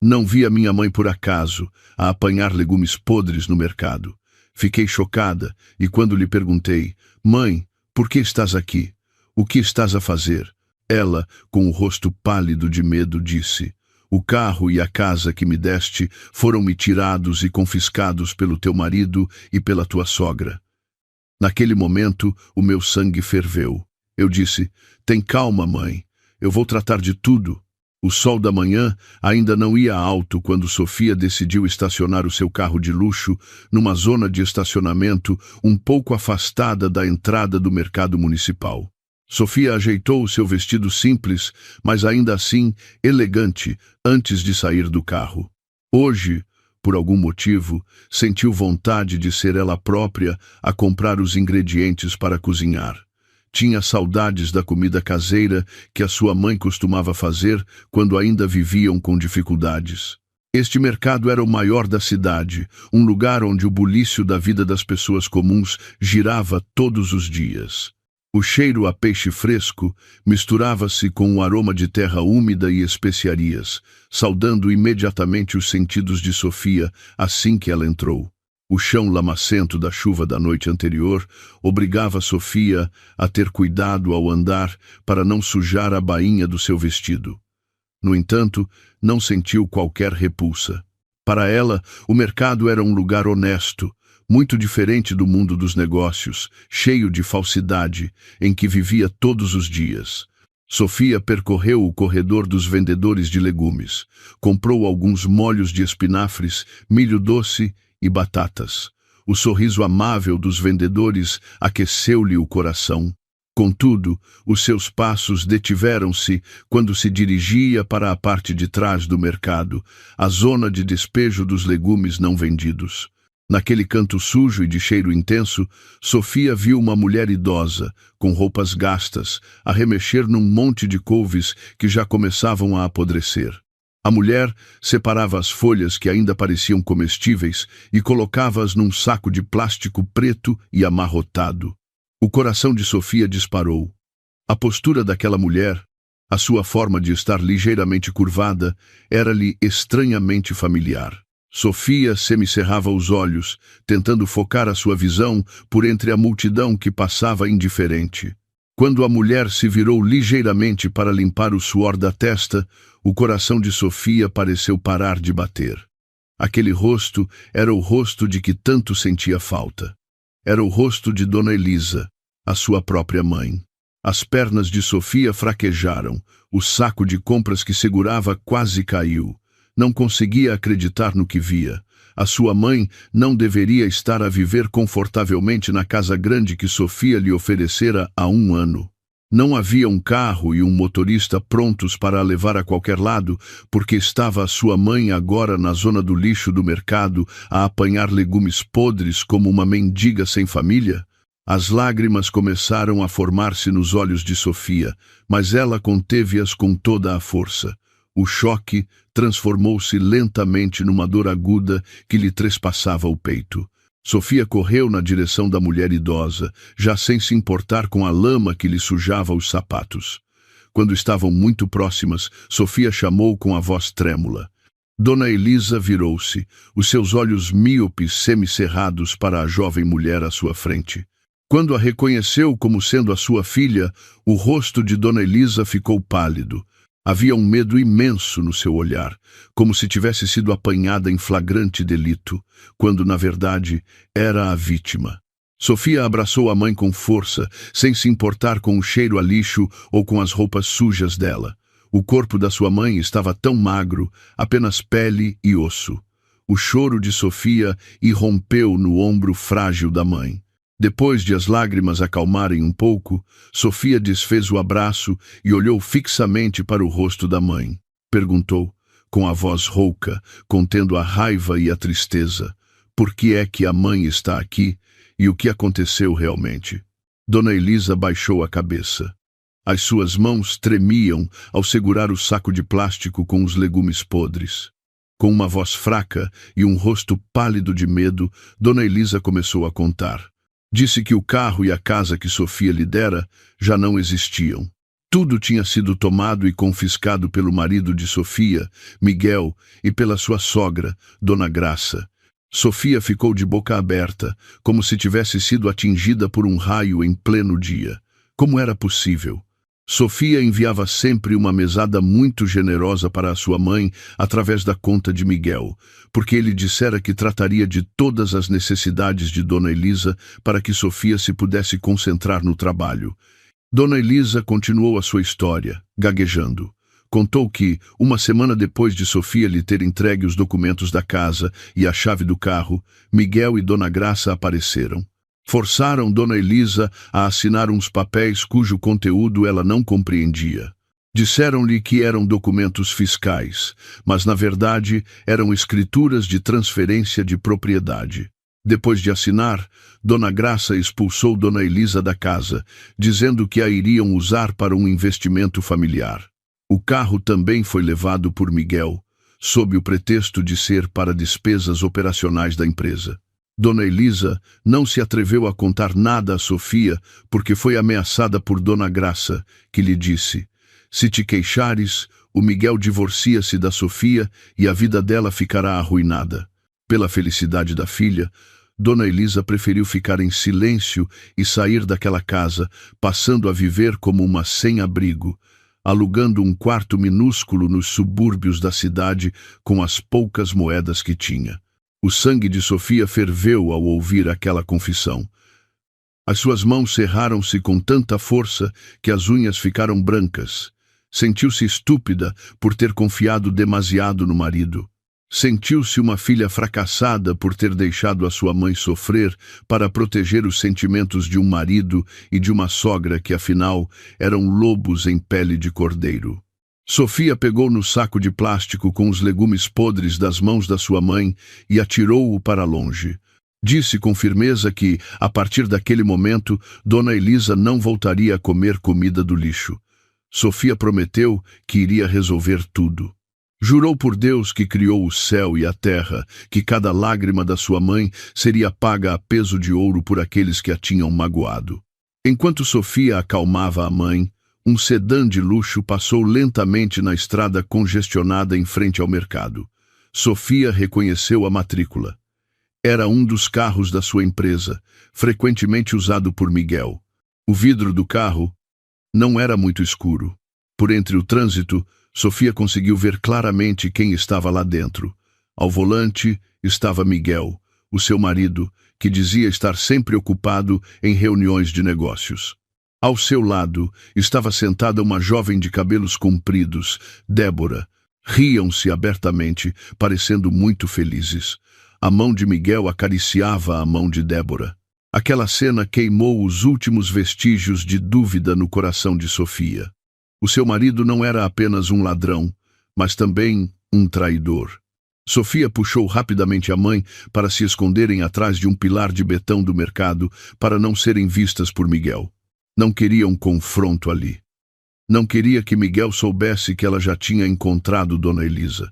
Não vi a minha mãe por acaso a apanhar legumes podres no mercado. Fiquei chocada e quando lhe perguntei: "Mãe, por que estás aqui? O que estás a fazer?" Ela, com o rosto pálido de medo, disse: "O carro e a casa que me deste foram-me tirados e confiscados pelo teu marido e pela tua sogra." Naquele momento, o meu sangue ferveu. Eu disse: "Tem calma, mãe. Eu vou tratar de tudo." O sol da manhã ainda não ia alto quando Sofia decidiu estacionar o seu carro de luxo numa zona de estacionamento um pouco afastada da entrada do mercado municipal. Sofia ajeitou o seu vestido simples, mas ainda assim elegante, antes de sair do carro. Hoje, por algum motivo, sentiu vontade de ser ela própria a comprar os ingredientes para cozinhar. Tinha saudades da comida caseira que a sua mãe costumava fazer quando ainda viviam com dificuldades. Este mercado era o maior da cidade, um lugar onde o bulício da vida das pessoas comuns girava todos os dias. O cheiro a peixe fresco misturava-se com o aroma de terra úmida e especiarias, saudando imediatamente os sentidos de Sofia assim que ela entrou. O chão lamacento da chuva da noite anterior obrigava Sofia a ter cuidado ao andar para não sujar a bainha do seu vestido. No entanto, não sentiu qualquer repulsa. Para ela, o mercado era um lugar honesto, muito diferente do mundo dos negócios, cheio de falsidade, em que vivia todos os dias. Sofia percorreu o corredor dos vendedores de legumes, comprou alguns molhos de espinafres, milho doce e batatas. O sorriso amável dos vendedores aqueceu-lhe o coração. Contudo, os seus passos detiveram-se quando se dirigia para a parte de trás do mercado, a zona de despejo dos legumes não vendidos. Naquele canto sujo e de cheiro intenso, Sofia viu uma mulher idosa, com roupas gastas, a remexer num monte de couves que já começavam a apodrecer. A mulher separava as folhas que ainda pareciam comestíveis e colocava-as num saco de plástico preto e amarrotado. O coração de Sofia disparou. A postura daquela mulher, a sua forma de estar ligeiramente curvada, era-lhe estranhamente familiar. Sofia semicerrava os olhos, tentando focar a sua visão por entre a multidão que passava indiferente. Quando a mulher se virou ligeiramente para limpar o suor da testa, o coração de Sofia pareceu parar de bater. Aquele rosto era o rosto de que tanto sentia falta. Era o rosto de Dona Elisa, a sua própria mãe. As pernas de Sofia fraquejaram, o saco de compras que segurava quase caiu. Não conseguia acreditar no que via. A sua mãe não deveria estar a viver confortavelmente na casa grande que Sofia lhe oferecera há 1 ano. Não havia um carro e um motorista prontos para a levar a qualquer lado, porque estava a sua mãe agora na zona do lixo do mercado a apanhar legumes podres como uma mendiga sem família? As lágrimas começaram a formar-se nos olhos de Sofia, mas ela conteve-as com toda a força. O choque transformou-se lentamente numa dor aguda que lhe trespassava o peito. Sofia correu na direção da mulher idosa, já sem se importar com a lama que lhe sujava os sapatos. Quando estavam muito próximas, Sofia chamou com a voz trêmula. Dona Elisa virou-se, os seus olhos míopes semicerrados para a jovem mulher à sua frente. Quando a reconheceu como sendo a sua filha, o rosto de Dona Elisa ficou pálido. Havia um medo imenso no seu olhar, como se tivesse sido apanhada em flagrante delito, quando, na verdade, era a vítima. Sofia abraçou a mãe com força, sem se importar com o cheiro a lixo ou com as roupas sujas dela. O corpo da sua mãe estava tão magro, apenas pele e osso. O choro de Sofia irrompeu no ombro frágil da mãe. Depois de as lágrimas acalmarem um pouco, Sofia desfez o abraço e olhou fixamente para o rosto da mãe. Perguntou, com a voz rouca, contendo a raiva e a tristeza, por que é que a mãe está aqui e o que aconteceu realmente. Dona Elisa baixou a cabeça. As suas mãos tremiam ao segurar o saco de plástico com os legumes podres. Com uma voz fraca e um rosto pálido de medo, Dona Elisa começou a contar. Disse que o carro e a casa que Sofia lhe dera já não existiam. Tudo tinha sido tomado e confiscado pelo marido de Sofia, Miguel, e pela sua sogra, Dona Graça. Sofia ficou de boca aberta, como se tivesse sido atingida por um raio em pleno dia. Como era possível? Sofia enviava sempre uma mesada muito generosa para a sua mãe através da conta de Miguel, porque ele dissera que trataria de todas as necessidades de Dona Elisa para que Sofia se pudesse concentrar no trabalho. Dona Elisa continuou a sua história, gaguejando. Contou que, uma semana depois de Sofia lhe ter entregue os documentos da casa e a chave do carro, Miguel e Dona Graça apareceram. Forçaram Dona Elisa a assinar uns papéis cujo conteúdo ela não compreendia. Disseram-lhe que eram documentos fiscais, mas na verdade eram escrituras de transferência de propriedade. Depois de assinar, Dona Graça expulsou Dona Elisa da casa, dizendo que a iriam usar para um investimento familiar. O carro também foi levado por Miguel, sob o pretexto de ser para despesas operacionais da empresa. Dona Elisa não se atreveu a contar nada a Sofia porque foi ameaçada por Dona Graça, que lhe disse: "Se te queixares, o Miguel divorcia-se da Sofia e a vida dela ficará arruinada." Pela felicidade da filha, Dona Elisa preferiu ficar em silêncio e sair daquela casa, passando a viver como uma sem-abrigo, alugando um quarto minúsculo nos subúrbios da cidade com as poucas moedas que tinha. O sangue de Sofia ferveu ao ouvir aquela confissão. As suas mãos cerraram-se com tanta força que as unhas ficaram brancas. Sentiu-se estúpida por ter confiado demasiado no marido. Sentiu-se uma filha fracassada por ter deixado a sua mãe sofrer para proteger os sentimentos de um marido e de uma sogra que, afinal, eram lobos em pele de cordeiro. Sofia pegou no saco de plástico com os legumes podres das mãos da sua mãe e atirou-o para longe. Disse com firmeza que, a partir daquele momento, Dona Elisa não voltaria a comer comida do lixo. Sofia prometeu que iria resolver tudo. Jurou por Deus que criou o céu e a terra, que cada lágrima da sua mãe seria paga a peso de ouro por aqueles que a tinham magoado. Enquanto Sofia acalmava a mãe, um sedã de luxo passou lentamente na estrada congestionada em frente ao mercado. Sofia reconheceu a matrícula. Era um dos carros da sua empresa, frequentemente usado por Miguel. O vidro do carro não era muito escuro. Por entre o trânsito, Sofia conseguiu ver claramente quem estava lá dentro. Ao volante estava Miguel, o seu marido, que dizia estar sempre ocupado em reuniões de negócios. Ao seu lado estava sentada uma jovem de cabelos compridos, Débora. Riam-se abertamente, parecendo muito felizes. A mão de Miguel acariciava a mão de Débora. Aquela cena queimou os últimos vestígios de dúvida no coração de Sofia. O seu marido não era apenas um ladrão, mas também um traidor. Sofia puxou rapidamente a mãe para se esconderem atrás de um pilar de betão do mercado para não serem vistas por Miguel. Não queria um confronto ali. Não queria que Miguel soubesse que ela já tinha encontrado Dona Elisa.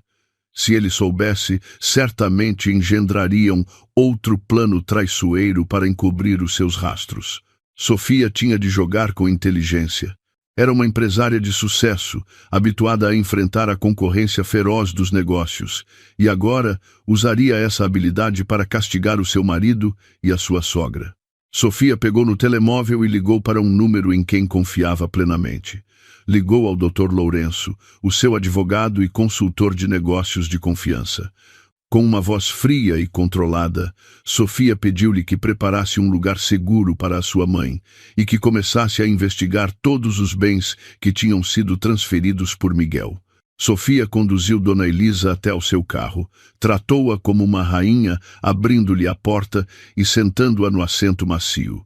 Se ele soubesse, certamente engendrariam outro plano traiçoeiro para encobrir os seus rastros. Sofia tinha de jogar com inteligência. Era uma empresária de sucesso, habituada a enfrentar a concorrência feroz dos negócios, e agora usaria essa habilidade para castigar o seu marido e a sua sogra. Sofia pegou no telemóvel e ligou para um número em quem confiava plenamente. Ligou ao Dr. Lourenço, o seu advogado e consultor de negócios de confiança. Com uma voz fria e controlada, Sofia pediu-lhe que preparasse um lugar seguro para a sua mãe e que começasse a investigar todos os bens que tinham sido transferidos por Miguel. Sofia conduziu Dona Elisa até o seu carro, tratou-a como uma rainha, abrindo-lhe a porta e sentando-a no assento macio.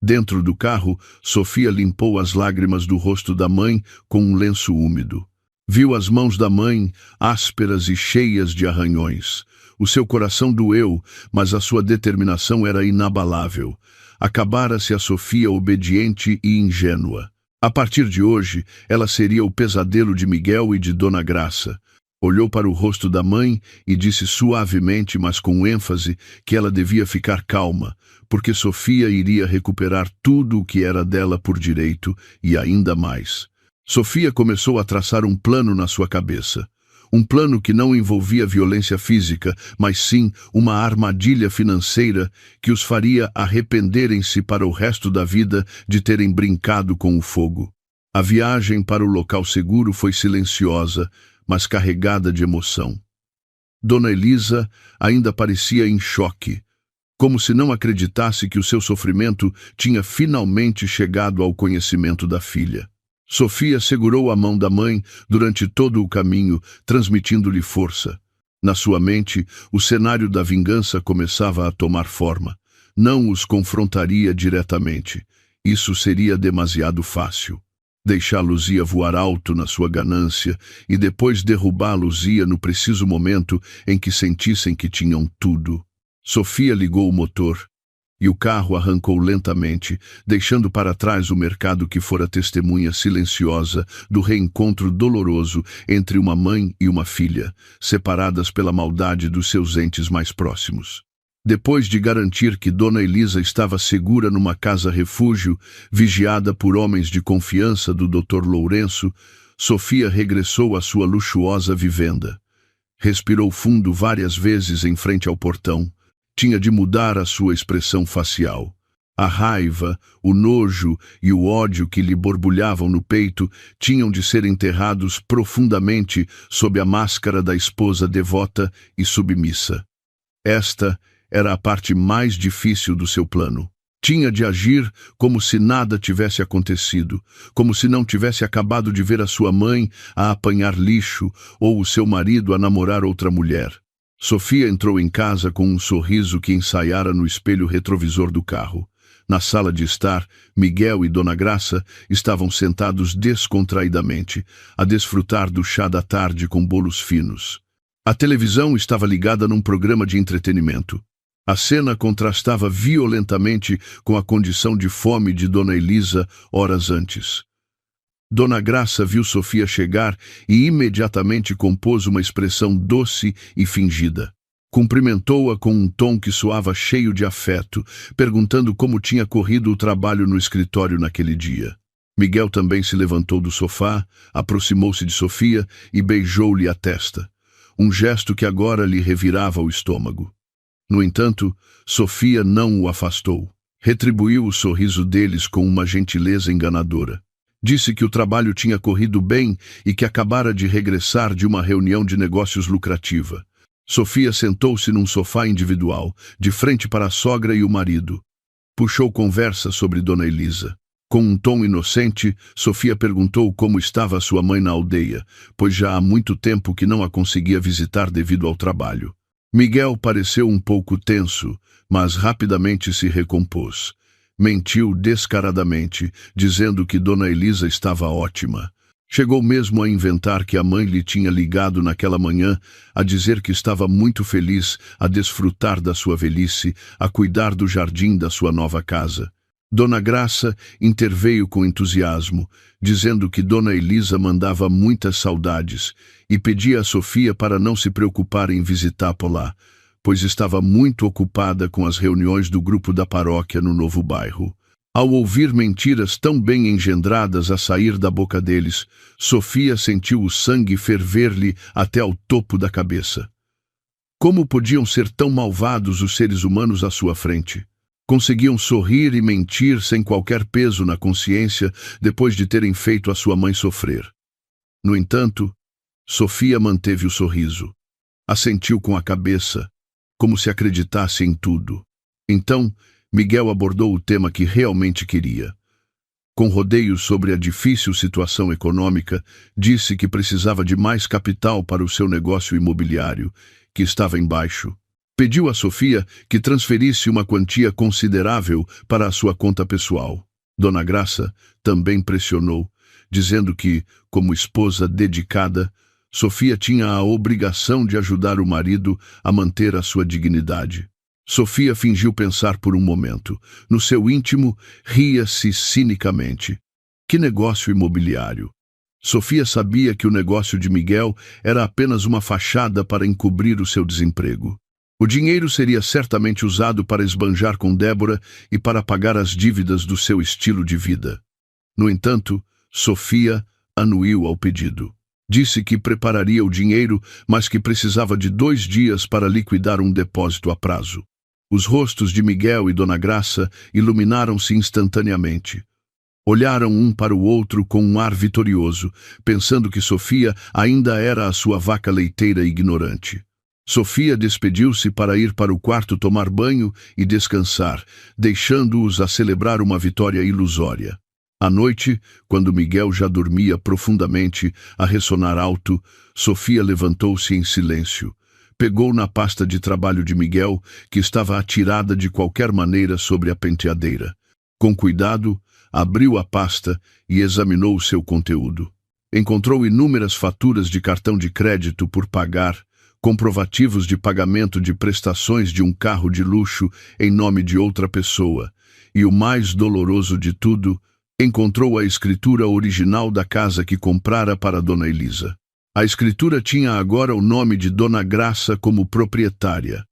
Dentro do carro, Sofia limpou as lágrimas do rosto da mãe com um lenço úmido. Viu as mãos da mãe, ásperas e cheias de arranhões. O seu coração doeu, mas a sua determinação era inabalável. Acabara-se a Sofia obediente e ingênua. A partir de hoje, ela seria o pesadelo de Miguel e de Dona Graça. Olhou para o rosto da mãe e disse suavemente, mas com ênfase, que ela devia ficar calma, porque Sofia iria recuperar tudo o que era dela por direito e ainda mais. Sofia começou a traçar um plano na sua cabeça. Um plano que não envolvia violência física, mas sim uma armadilha financeira que os faria arrependerem-se para o resto da vida de terem brincado com o fogo. A viagem para o local seguro foi silenciosa, mas carregada de emoção. Dona Elisa ainda parecia em choque, como se não acreditasse que o seu sofrimento tinha finalmente chegado ao conhecimento da filha. Sofia segurou a mão da mãe durante todo o caminho, transmitindo-lhe força. Na sua mente, o cenário da vingança começava a tomar forma. Não os confrontaria diretamente. Isso seria demasiado fácil. Deixá-los-ia voar alto na sua ganância e depois derrubá-los-ia no preciso momento em que sentissem que tinham tudo. Sofia ligou o motor e o carro arrancou lentamente, deixando para trás o mercado que fora testemunha silenciosa do reencontro doloroso entre uma mãe e uma filha, separadas pela maldade dos seus entes mais próximos. Depois de garantir que Dona Elisa estava segura numa casa-refúgio, vigiada por homens de confiança do Dr. Lourenço, Sofia regressou à sua luxuosa vivenda. Respirou fundo várias vezes em frente ao portão. Tinha de mudar a sua expressão facial. A raiva, o nojo e o ódio que lhe borbulhavam no peito tinham de ser enterrados profundamente sob a máscara da esposa devota e submissa. Esta era a parte mais difícil do seu plano. Tinha de agir como se nada tivesse acontecido, como se não tivesse acabado de ver a sua mãe a apanhar lixo ou o seu marido a namorar outra mulher. Sofia entrou em casa com um sorriso que ensaiara no espelho retrovisor do carro. Na sala de estar, Miguel e Dona Graça estavam sentados descontraidamente, a desfrutar do chá da tarde com bolos finos. A televisão estava ligada num programa de entretenimento. A cena contrastava violentamente com a condição de fome de Dona Elisa horas antes. Dona Graça viu Sofia chegar e imediatamente compôs uma expressão doce e fingida. Cumprimentou-a com um tom que soava cheio de afeto, perguntando como tinha corrido o trabalho no escritório naquele dia. Miguel também se levantou do sofá, aproximou-se de Sofia e beijou-lhe a testa, um gesto que agora lhe revirava o estômago. No entanto, Sofia não o afastou. Retribuiu o sorriso deles com uma gentileza enganadora. Disse que o trabalho tinha corrido bem e que acabara de regressar de uma reunião de negócios lucrativa. Sofia sentou-se num sofá individual, de frente para a sogra e o marido. Puxou conversa sobre Dona Elisa. Com um tom inocente, Sofia perguntou como estava sua mãe na aldeia, pois já há muito tempo que não a conseguia visitar devido ao trabalho. Miguel pareceu um pouco tenso, mas rapidamente se recompôs. Mentiu descaradamente, dizendo que Dona Elisa estava ótima. Chegou mesmo a inventar que a mãe lhe tinha ligado naquela manhã a dizer que estava muito feliz a desfrutar da sua velhice, a cuidar do jardim da sua nova casa. Dona Graça interveio com entusiasmo, dizendo que Dona Elisa mandava muitas saudades e pedia a Sofia para não se preocupar em visitá-la lá, pois estava muito ocupada com as reuniões do grupo da paróquia no novo bairro. Ao ouvir mentiras tão bem engendradas a sair da boca deles, Sofia sentiu o sangue ferver-lhe até ao topo da cabeça. Como podiam ser tão malvados os seres humanos à sua frente? Conseguiam sorrir e mentir sem qualquer peso na consciência depois de terem feito a sua mãe sofrer. No entanto, Sofia manteve o sorriso. Assentiu com a cabeça, como se acreditasse em tudo. Então, Miguel abordou o tema que realmente queria. Com rodeios sobre a difícil situação econômica, disse que precisava de mais capital para o seu negócio imobiliário, que estava em baixo. Pediu a Sofia que transferisse uma quantia considerável para a sua conta pessoal. Dona Graça também pressionou, dizendo que, como esposa dedicada, Sofia tinha a obrigação de ajudar o marido a manter a sua dignidade. Sofia fingiu pensar por um momento. No seu íntimo, ria-se cinicamente. Que negócio imobiliário? Sofia sabia que o negócio de Miguel era apenas uma fachada para encobrir o seu desemprego. O dinheiro seria certamente usado para esbanjar com Débora e para pagar as dívidas do seu estilo de vida. No entanto, Sofia anuiu ao pedido. Disse que prepararia o dinheiro, mas que precisava de 2 dias para liquidar um depósito a prazo. Os rostos de Miguel e Dona Graça iluminaram-se instantaneamente. Olharam um para o outro com um ar vitorioso, pensando que Sofia ainda era a sua vaca leiteira ignorante. Sofia despediu-se para ir para o quarto tomar banho e descansar, deixando-os a celebrar uma vitória ilusória. À noite, quando Miguel já dormia profundamente, a ressonar alto, Sofia levantou-se em silêncio. Pegou na pasta de trabalho de Miguel, que estava atirada de qualquer maneira sobre a penteadeira. Com cuidado, abriu a pasta e examinou o seu conteúdo. Encontrou inúmeras faturas de cartão de crédito por pagar, comprovativos de pagamento de prestações de um carro de luxo em nome de outra pessoa, e o mais doloroso de tudo, encontrou a escritura original da casa que comprara para Dona Elisa. A escritura tinha agora o nome de Dona Graça como proprietária.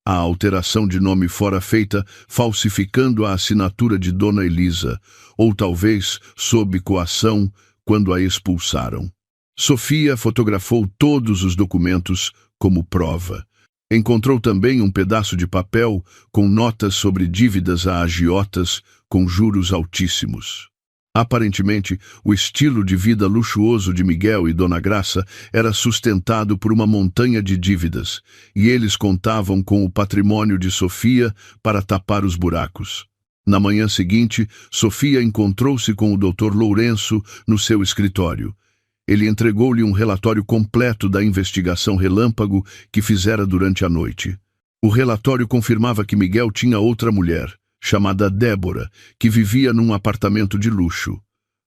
A alteração de nome fora feita falsificando a assinatura de Dona Elisa, ou talvez sob coação quando a expulsaram. Sofia fotografou todos os documentos como prova. Encontrou também um pedaço de papel com notas sobre dívidas a agiotas com juros altíssimos. Aparentemente, o estilo de vida luxuoso de Miguel e Dona Graça era sustentado por uma montanha de dívidas, e eles contavam com o patrimônio de Sofia para tapar os buracos. Na manhã seguinte, Sofia encontrou-se com o Dr. Lourenço no seu escritório. Ele entregou-lhe um relatório completo da investigação relâmpago que fizera durante a noite. O relatório confirmava que Miguel tinha outra mulher, chamada Débora, que vivia num apartamento de luxo.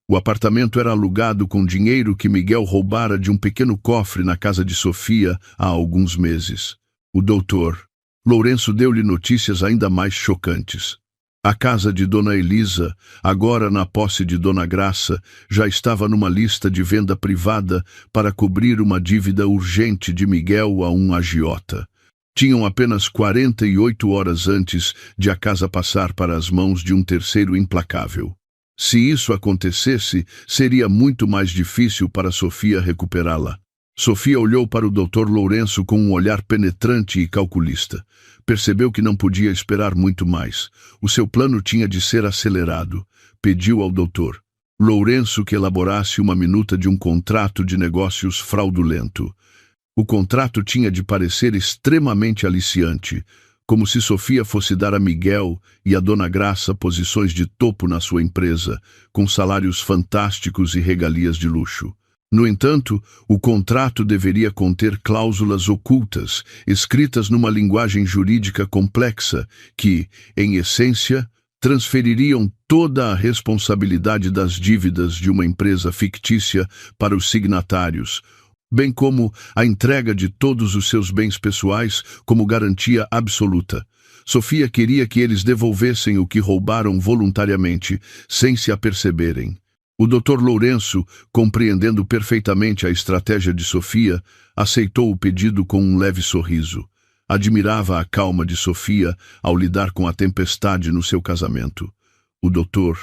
O apartamento era alugado com dinheiro que Miguel roubara de um pequeno cofre na casa de Sofia há alguns meses. O doutor Lourenço deu-lhe notícias ainda mais chocantes. A casa de Dona Elisa, agora na posse de Dona Graça, já estava numa lista de venda privada para cobrir uma dívida urgente de Miguel a um agiota. Tinham apenas 48 horas antes de a casa passar para as mãos de um terceiro implacável. Se isso acontecesse, seria muito mais difícil para Sofia recuperá-la. Sofia olhou para o Dr. Lourenço com um olhar penetrante e calculista. Percebeu que não podia esperar muito mais. O seu plano tinha de ser acelerado. Pediu ao Dr. Lourenço que elaborasse uma minuta de um contrato de negócios fraudulento. O contrato tinha de parecer extremamente aliciante, como se Sofia fosse dar a Miguel e a Dona Graça posições de topo na sua empresa, com salários fantásticos e regalias de luxo. No entanto, o contrato deveria conter cláusulas ocultas, escritas numa linguagem jurídica complexa, que, em essência, transfeririam toda a responsabilidade das dívidas de uma empresa fictícia para os signatários, bem como a entrega de todos os seus bens pessoais como garantia absoluta. Sofia queria que eles devolvessem o que roubaram voluntariamente, sem se aperceberem. O Dr. Lourenço, compreendendo perfeitamente a estratégia de Sofia, aceitou o pedido com um leve sorriso. Admirava a calma de Sofia ao lidar com a tempestade no seu casamento. O Dr.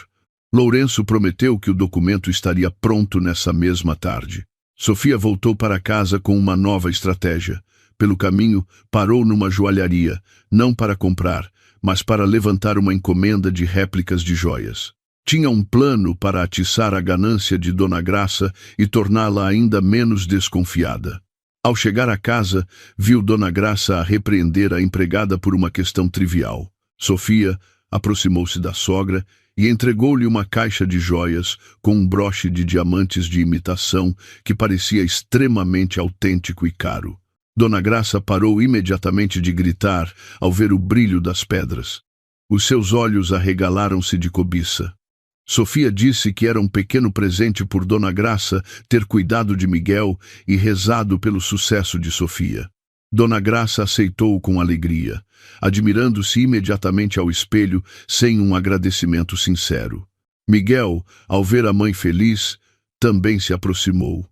Lourenço prometeu que o documento estaria pronto nessa mesma tarde. Sofia voltou para casa com uma nova estratégia. Pelo caminho, parou numa joalharia, não para comprar, mas para levantar uma encomenda de réplicas de joias. Tinha um plano para atiçar a ganância de Dona Graça e torná-la ainda menos desconfiada. Ao chegar à casa, viu Dona Graça a repreender a empregada por uma questão trivial. Sofia aproximou-se da sogra e entregou-lhe uma caixa de joias com um broche de diamantes de imitação que parecia extremamente autêntico e caro. Dona Graça parou imediatamente de gritar ao ver o brilho das pedras. Os seus olhos arregalaram-se de cobiça. Sofia disse que era um pequeno presente por Dona Graça ter cuidado de Miguel e rezado pelo sucesso de Sofia. Dona Graça aceitou com alegria, admirando-se imediatamente ao espelho sem um agradecimento sincero. Miguel, ao ver a mãe feliz, também se aproximou.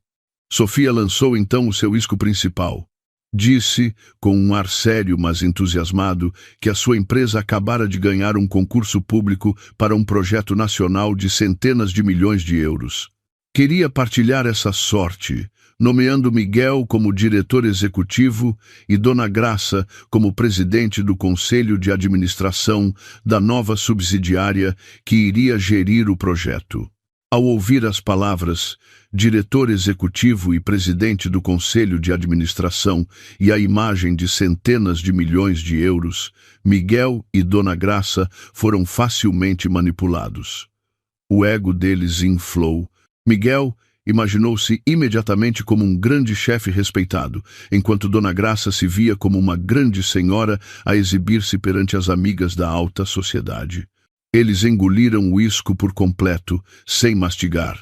Sofia lançou então o seu isco principal. Disse, com um ar sério mas entusiasmado, que a sua empresa acabara de ganhar um concurso público para um projeto nacional de centenas de milhões de euros. Queria partilhar essa sorte, nomeando Miguel como diretor executivo e Dona Graça como presidente do conselho de administração da nova subsidiária que iria gerir o projeto. Ao ouvir as palavras diretor executivo e presidente do conselho de administração e a imagem de centenas de milhões de euros, Miguel e Dona Graça foram facilmente manipulados. O ego deles inflou. Miguel imaginou-se imediatamente como um grande chefe respeitado, enquanto Dona Graça se via como uma grande senhora a exibir-se perante as amigas da alta sociedade. Eles engoliram o uísque por completo, sem mastigar.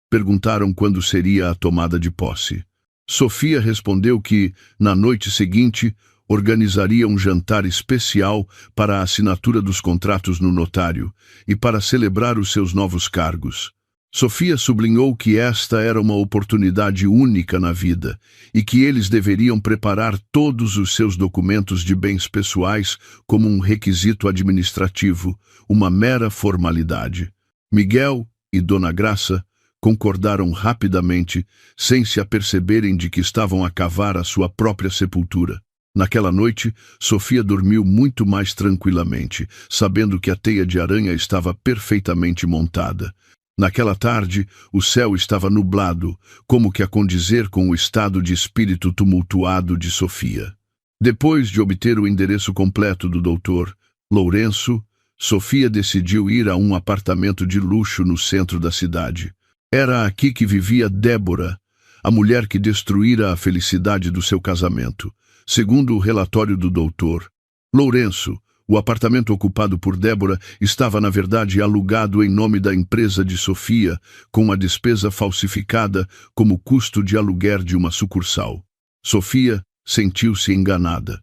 Perguntaram quando seria a tomada de posse. Sofia respondeu que, na noite seguinte, organizaria um jantar especial para a assinatura dos contratos no notário e para celebrar os seus novos cargos. Sofia sublinhou que esta era uma oportunidade única na vida e que eles deveriam preparar todos os seus documentos de bens pessoais como um requisito administrativo, uma mera formalidade. Miguel e Dona Graça concordaram rapidamente, sem se aperceberem de que estavam a cavar a sua própria sepultura. Naquela noite, Sofia dormiu muito mais tranquilamente, sabendo que a teia de aranha estava perfeitamente montada. Naquela tarde, o céu estava nublado, como que a condizer com o estado de espírito tumultuado de Sofia. Depois de obter o endereço completo do Dr. Lourenço, Sofia decidiu ir a um apartamento de luxo no centro da cidade. Era aqui que vivia Débora, a mulher que destruíra a felicidade do seu casamento. Segundo o relatório do Dr. Lourenço, o apartamento ocupado por Débora estava, na verdade, alugado em nome da empresa de Sofia, com a despesa falsificada como custo de aluguer de uma sucursal. Sofia sentiu-se enganada.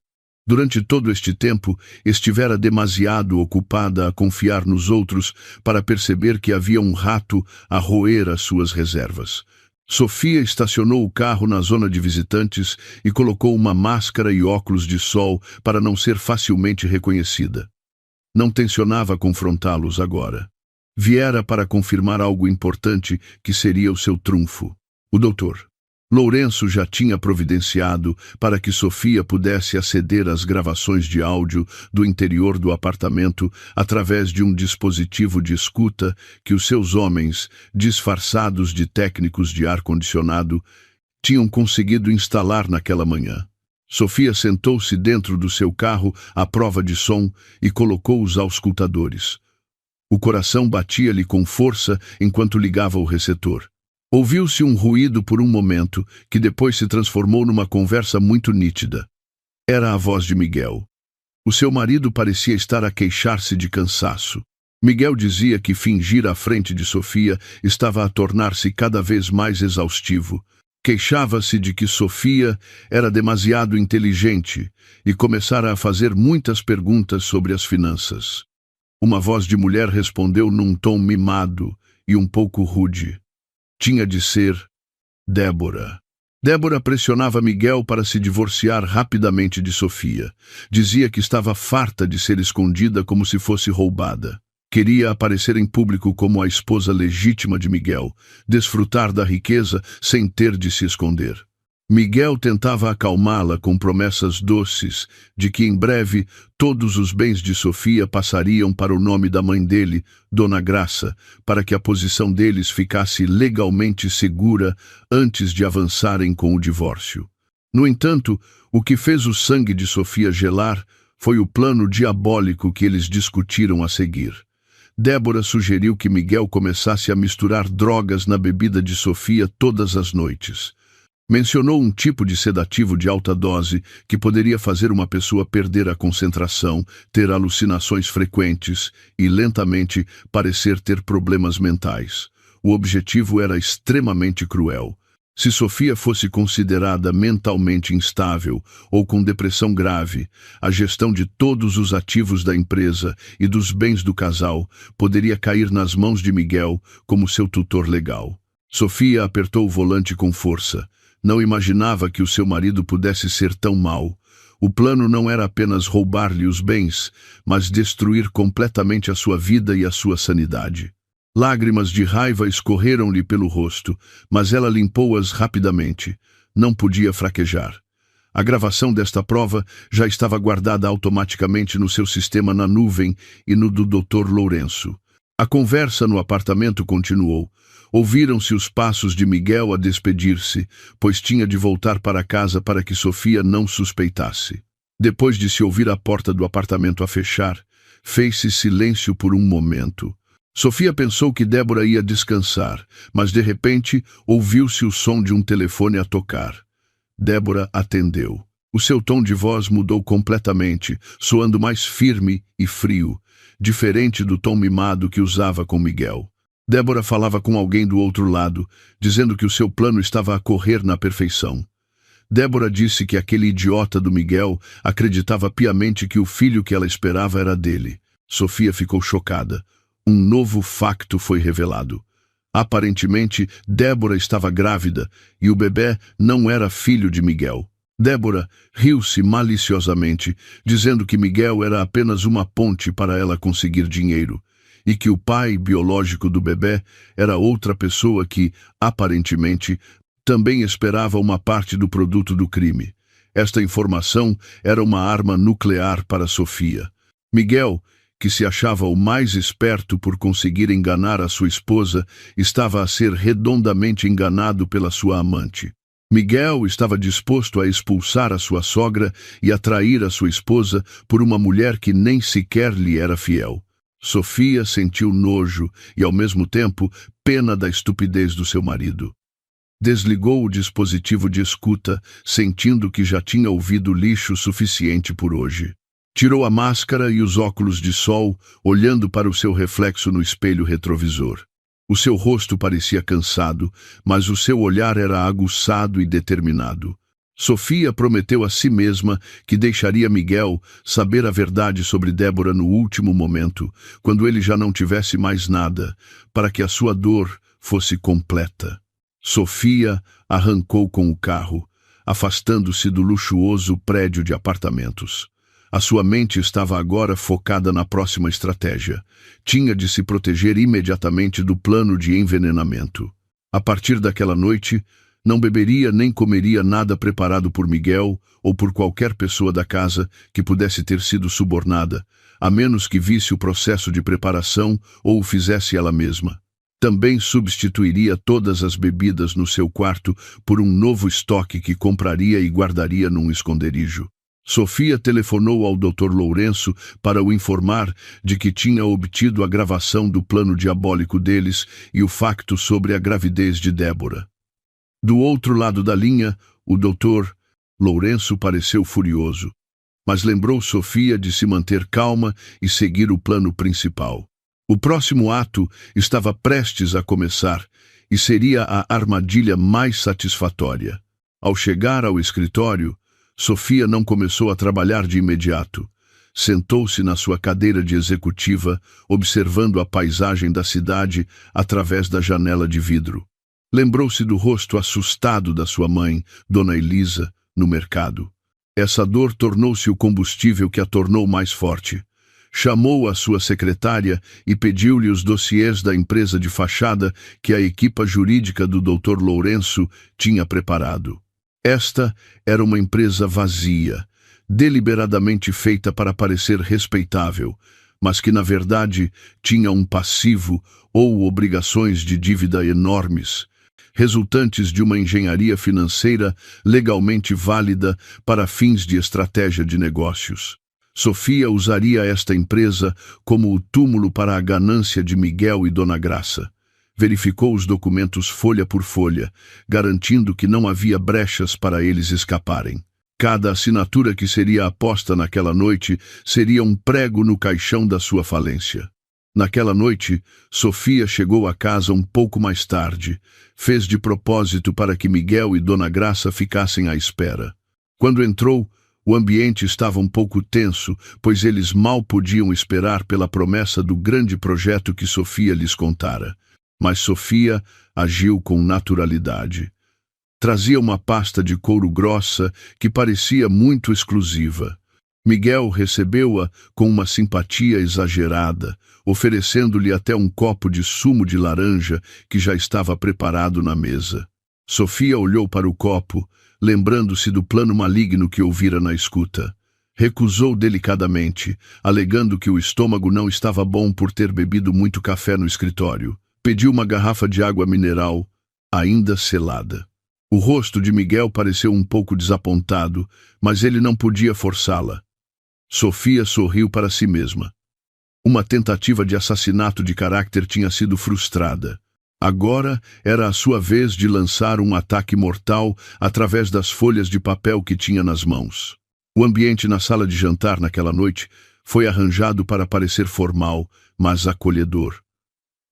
Durante todo este tempo, estivera demasiado ocupada a confiar nos outros para perceber que havia um rato a roer as suas reservas. Sofia estacionou o carro na zona de visitantes e colocou uma máscara e óculos de sol para não ser facilmente reconhecida. Não tencionava confrontá-los agora. Viera para confirmar algo importante que seria o seu trunfo. O doutor Lourenço já tinha providenciado para que Sofia pudesse aceder às gravações de áudio do interior do apartamento através de um dispositivo de escuta que os seus homens, disfarçados de técnicos de ar-condicionado, tinham conseguido instalar naquela manhã. Sofia sentou-se dentro do seu carro à prova de som e colocou os auscultadores. O coração batia-lhe com força enquanto ligava o receptor. Ouviu-se um ruído por um momento, que depois se transformou numa conversa muito nítida. Era a voz de Miguel. O seu marido parecia estar a queixar-se de cansaço. Miguel dizia que fingir à frente de Sofia estava a tornar-se cada vez mais exaustivo. Queixava-se de que Sofia era demasiado inteligente e começara a fazer muitas perguntas sobre as finanças. Uma voz de mulher respondeu num tom mimado e um pouco rude. Tinha de ser Débora. Débora pressionava Miguel para se divorciar rapidamente de Sofia. Dizia que estava farta de ser escondida como se fosse roubada. Queria aparecer em público como a esposa legítima de Miguel, desfrutar da riqueza sem ter de se esconder. Miguel tentava acalmá-la com promessas doces de que em breve todos os bens de Sofia passariam para o nome da mãe dele, Dona Graça, para que a posição deles ficasse legalmente segura antes de avançarem com o divórcio. No entanto, o que fez o sangue de Sofia gelar foi o plano diabólico que eles discutiram a seguir. Débora sugeriu que Miguel começasse a misturar drogas na bebida de Sofia todas as noites. Mencionou um tipo de sedativo de alta dose que poderia fazer uma pessoa perder a concentração, ter alucinações frequentes e, lentamente, parecer ter problemas mentais. O objetivo era extremamente cruel. Se Sofia fosse considerada mentalmente instável ou com depressão grave, a gestão de todos os ativos da empresa e dos bens do casal poderia cair nas mãos de Miguel como seu tutor legal. Sofia apertou o volante com força. Não imaginava que o seu marido pudesse ser tão mau. O plano não era apenas roubar-lhe os bens, mas destruir completamente a sua vida e a sua sanidade. Lágrimas de raiva escorreram-lhe pelo rosto, mas ela limpou-as rapidamente. Não podia fraquejar. A gravação desta prova já estava guardada automaticamente no seu sistema na nuvem e no do Dr. Lourenço. A conversa no apartamento continuou. Ouviram-se os passos de Miguel a despedir-se, pois tinha de voltar para casa para que Sofia não suspeitasse. Depois de se ouvir a porta do apartamento a fechar, fez-se silêncio por um momento. Sofia pensou que Débora ia descansar, mas de repente ouviu-se o som de um telefone a tocar. Débora atendeu. O seu tom de voz mudou completamente, soando mais firme e frio, diferente do tom mimado que usava com Miguel. Débora falava com alguém do outro lado, dizendo que o seu plano estava a correr na perfeição. Débora disse que aquele idiota do Miguel acreditava piamente que o filho que ela esperava era dele. Sofia ficou chocada. Um novo facto foi revelado. Aparentemente, Débora estava grávida e o bebê não era filho de Miguel. Débora riu-se maliciosamente, dizendo que Miguel era apenas uma ponte para ela conseguir dinheiro e que o pai biológico do bebê era outra pessoa que, aparentemente, também esperava uma parte do produto do crime. Esta informação era uma arma nuclear para Sofia. Miguel, que se achava o mais esperto por conseguir enganar a sua esposa, estava a ser redondamente enganado pela sua amante. Miguel estava disposto a expulsar a sua sogra e a trair a sua esposa por uma mulher que nem sequer lhe era fiel. Sofia sentiu nojo e, ao mesmo tempo, pena da estupidez do seu marido. Desligou o dispositivo de escuta, sentindo que já tinha ouvido lixo suficiente por hoje. Tirou a máscara e os óculos de sol, olhando para o seu reflexo no espelho retrovisor. O seu rosto parecia cansado, mas o seu olhar era aguçado e determinado. Sofia prometeu a si mesma que deixaria Miguel saber a verdade sobre Débora no último momento, quando ele já não tivesse mais nada, para que a sua dor fosse completa. Sofia arrancou com o carro, afastando-se do luxuoso prédio de apartamentos. A sua mente estava agora focada na próxima estratégia. Tinha de se proteger imediatamente do plano de envenenamento. A partir daquela noite, não beberia nem comeria nada preparado por Miguel ou por qualquer pessoa da casa que pudesse ter sido subornada, a menos que visse o processo de preparação ou o fizesse ela mesma. Também substituiria todas as bebidas no seu quarto por um novo estoque que compraria e guardaria num esconderijo. Sofia telefonou ao Dr. Lourenço para o informar de que tinha obtido a gravação do plano diabólico deles e o facto sobre a gravidez de Débora. Do outro lado da linha, o Dr. Lourenço pareceu furioso, mas lembrou Sofia de se manter calma e seguir o plano principal. O próximo ato estava prestes a começar e seria a armadilha mais satisfatória. Ao chegar ao escritório, Sofia não começou a trabalhar de imediato. Sentou-se na sua cadeira de executiva, observando a paisagem da cidade através da janela de vidro. Lembrou-se do rosto assustado da sua mãe, Dona Elisa, no mercado. Essa dor tornou-se o combustível que a tornou mais forte. Chamou a sua secretária e pediu-lhe os dossiês da empresa de fachada que a equipa jurídica do Dr. Lourenço tinha preparado. Esta era uma empresa vazia, deliberadamente feita para parecer respeitável, mas que, na verdade, tinha um passivo ou obrigações de dívida enormes, resultantes de uma engenharia financeira legalmente válida para fins de estratégia de negócios. Sofia usaria esta empresa como o túmulo para a ganância de Miguel e Dona Graça. Verificou os documentos folha por folha, garantindo que não havia brechas para eles escaparem. Cada assinatura que seria aposta naquela noite seria um prego no caixão da sua falência. Naquela noite, Sofia chegou a casa um pouco mais tarde. Fez de propósito para que Miguel e Dona Graça ficassem à espera. Quando entrou, o ambiente estava um pouco tenso, pois eles mal podiam esperar pela promessa do grande projeto que Sofia lhes contara. Mas Sofia agiu com naturalidade. Trazia uma pasta de couro grossa que parecia muito exclusiva. Miguel recebeu-a com uma simpatia exagerada, oferecendo-lhe até um copo de sumo de laranja que já estava preparado na mesa. Sofia olhou para o copo, lembrando-se do plano maligno que ouvira na escuta. Recusou delicadamente, alegando que o estômago não estava bom por ter bebido muito café no escritório. Pediu uma garrafa de água mineral, ainda selada. O rosto de Miguel pareceu um pouco desapontado, mas ele não podia forçá-la. Sofia sorriu para si mesma. Uma tentativa de assassinato de caráter tinha sido frustrada. Agora era a sua vez de lançar um ataque mortal através das folhas de papel que tinha nas mãos. O ambiente na sala de jantar naquela noite foi arranjado para parecer formal, mas acolhedor.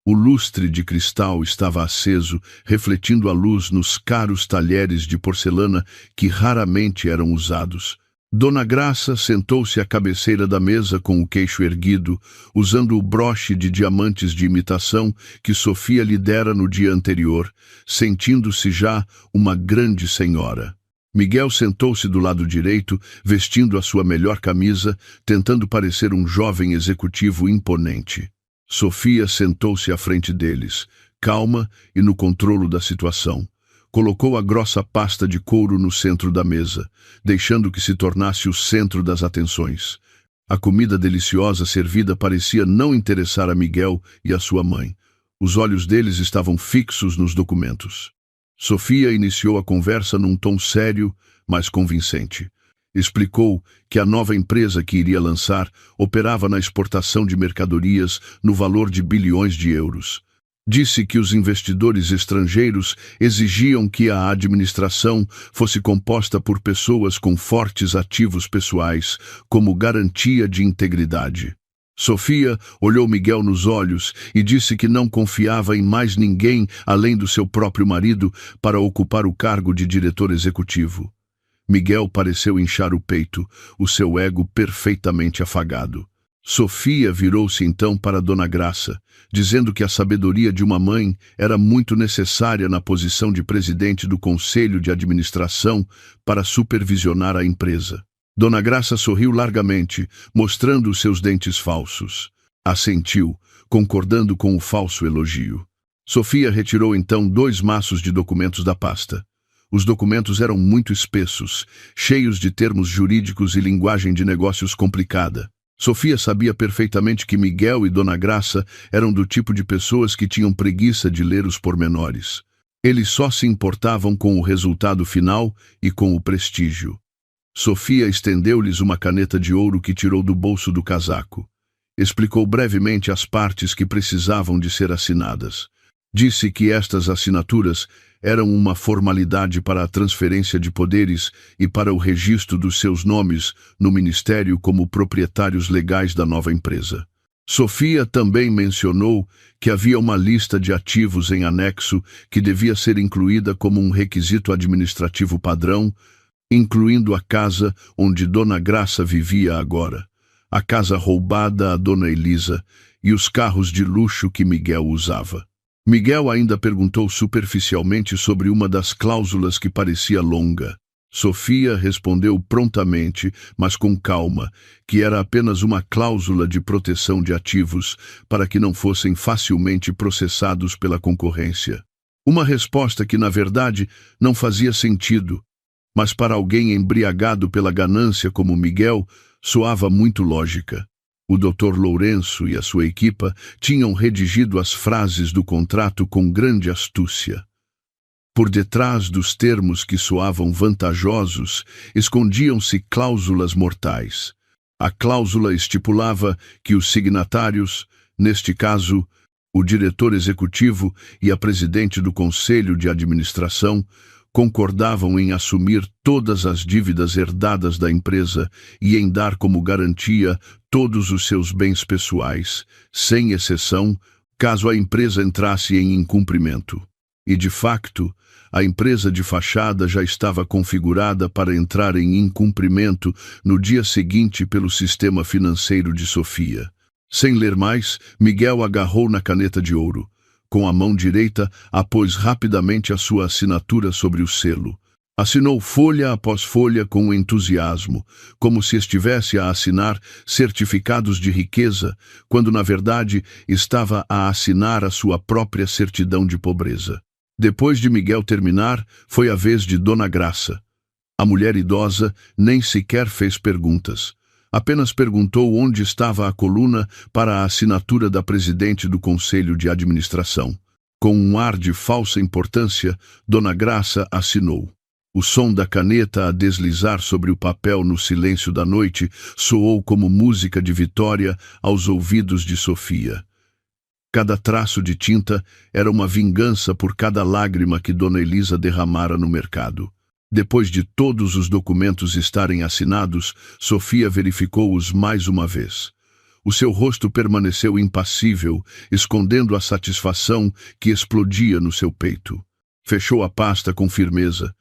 O lustre de cristal estava aceso, refletindo a luz nos caros talheres de porcelana que raramente eram usados. Dona Graça sentou-se à cabeceira da mesa com o queixo erguido, usando o broche de diamantes de imitação que Sofia lhe dera no dia anterior, sentindo-se já uma grande senhora. Miguel sentou-se do lado direito, vestindo a sua melhor camisa, tentando parecer um jovem executivo imponente. Sofia sentou-se à frente deles, calma e no controle da situação. Colocou a grossa pasta de couro no centro da mesa, deixando que se tornasse o centro das atenções. A comida deliciosa servida parecia não interessar a Miguel e a sua mãe. Os olhos deles estavam fixos nos documentos. Sofia iniciou a conversa num tom sério, mas convincente. Explicou que a nova empresa que iria lançar operava na exportação de mercadorias no valor de bilhões de euros. Disse que os investidores estrangeiros exigiam que a administração fosse composta por pessoas com fortes ativos pessoais, como garantia de integridade. Sofia olhou Miguel nos olhos e disse que não confiava em mais ninguém além do seu próprio marido para ocupar o cargo de diretor executivo. Miguel pareceu inchar o peito, o seu ego perfeitamente afagado. Sofia virou-se então para Dona Graça, dizendo que a sabedoria de uma mãe era muito necessária na posição de presidente do Conselho de Administração para supervisionar a empresa. Dona Graça sorriu largamente, mostrando os seus dentes falsos. Assentiu, concordando com o falso elogio. Sofia retirou então 2 maços de documentos da pasta. Os documentos eram muito espessos, cheios de termos jurídicos e linguagem de negócios complicada. Sofia sabia perfeitamente que Miguel e Dona Graça eram do tipo de pessoas que tinham preguiça de ler os pormenores. Eles só se importavam com o resultado final e com o prestígio. Sofia estendeu-lhes uma caneta de ouro que tirou do bolso do casaco. Explicou brevemente as partes que precisavam de ser assinadas. Disse que estas assinaturas eram uma formalidade para a transferência de poderes e para o registro dos seus nomes no ministério como proprietários legais da nova empresa. Sofia também mencionou que havia uma lista de ativos em anexo que devia ser incluída como um requisito administrativo padrão, incluindo a casa onde Dona Graça vivia agora, a casa roubada a Dona Elisa e os carros de luxo que Miguel usava. Miguel ainda perguntou superficialmente sobre uma das cláusulas que parecia longa. Sofia respondeu prontamente, mas com calma, que era apenas uma cláusula de proteção de ativos para que não fossem facilmente processados pela concorrência. Uma resposta que, na verdade, não fazia sentido, mas para alguém embriagado pela ganância como Miguel, soava muito lógica. O Dr. Lourenço e a sua equipa tinham redigido as frases do contrato com grande astúcia. Por detrás dos termos que soavam vantajosos, escondiam-se cláusulas mortais. A cláusula estipulava que os signatários, neste caso, o diretor executivo e a presidente do Conselho de Administração, concordavam em assumir todas as dívidas herdadas da empresa e em dar como garantia todos os seus bens pessoais, sem exceção, caso a empresa entrasse em incumprimento. E, de facto, a empresa de fachada já estava configurada para entrar em incumprimento no dia seguinte pelo sistema financeiro de Sofia. Sem ler mais, Miguel agarrou na caneta de ouro. Com a mão direita, apôs rapidamente a sua assinatura sobre o selo. Assinou folha após folha com entusiasmo, como se estivesse a assinar certificados de riqueza, quando na verdade estava a assinar a sua própria certidão de pobreza. Depois de Miguel terminar, foi a vez de Dona Graça. A mulher idosa nem sequer fez perguntas. Apenas perguntou onde estava a coluna para a assinatura da presidente do Conselho de Administração. Com um ar de falsa importância, Dona Graça assinou. O som da caneta a deslizar sobre o papel no silêncio da noite soou como música de vitória aos ouvidos de Sofia. Cada traço de tinta era uma vingança por cada lágrima que Dona Elisa derramara no mercado. Depois de todos os documentos estarem assinados, Sofia verificou-os mais uma vez. O seu rosto permaneceu impassível, escondendo a satisfação que explodia no seu peito. Fechou a pasta com firmeza,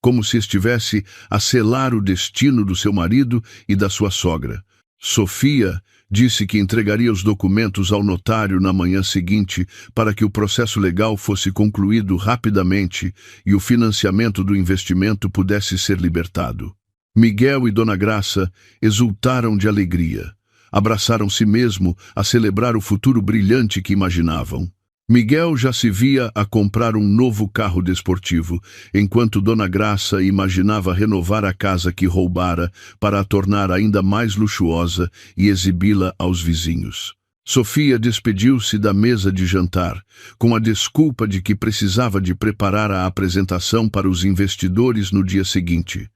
como se estivesse a selar o destino do seu marido e da sua sogra. Sofia disse que entregaria os documentos ao notário na manhã seguinte para que o processo legal fosse concluído rapidamente e o financiamento do investimento pudesse ser libertado. Miguel e Dona Graça exultaram de alegria. Abraçaram-se mesmo a celebrar o futuro brilhante que imaginavam. Miguel já se via a comprar um novo carro desportivo, enquanto Dona Graça imaginava renovar a casa que roubara para a tornar ainda mais luxuosa e exibi-la aos vizinhos. Sofia despediu-se da mesa de jantar, com a desculpa de que precisava de preparar a apresentação para os investidores no dia seguinte.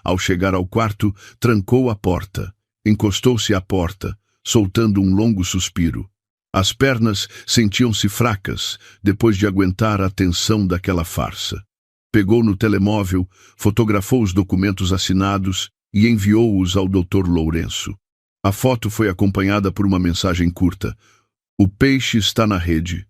Ao chegar ao quarto, trancou a porta. Encostou-se à porta, soltando um longo suspiro. As pernas sentiam-se fracas depois de aguentar a tensão daquela farsa. Pegou no telemóvel, fotografou os documentos assinados e enviou-os ao Dr. Lourenço. A foto foi acompanhada por uma mensagem curta. O peixe está na rede.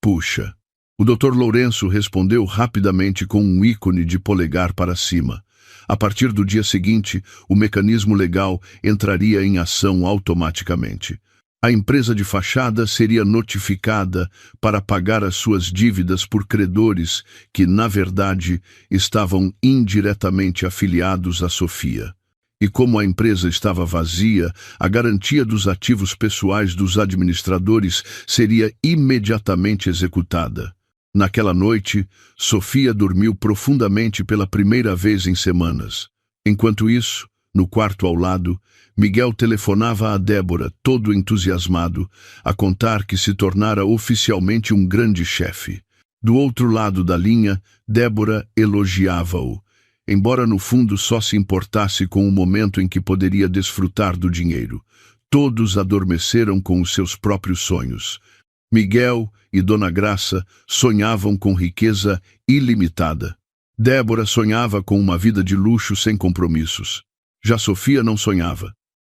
Puxa. O Dr. Lourenço respondeu rapidamente com um ícone de polegar para cima. A partir do dia seguinte, o mecanismo legal entraria em ação automaticamente. A empresa de fachada seria notificada para pagar as suas dívidas por credores que, na verdade, estavam indiretamente afiliados a Sofia. E como a empresa estava vazia, a garantia dos ativos pessoais dos administradores seria imediatamente executada. Naquela noite, Sofia dormiu profundamente pela primeira vez em semanas. Enquanto isso, no quarto ao lado, Miguel telefonava a Débora, todo entusiasmado, a contar que se tornara oficialmente um grande chefe. Do outro lado da linha, Débora elogiava-o, embora no fundo só se importasse com o momento em que poderia desfrutar do dinheiro. Todos adormeceram com os seus próprios sonhos. Miguel e Dona Graça sonhavam com riqueza ilimitada. Débora sonhava com uma vida de luxo sem compromissos. Já Sofia não sonhava.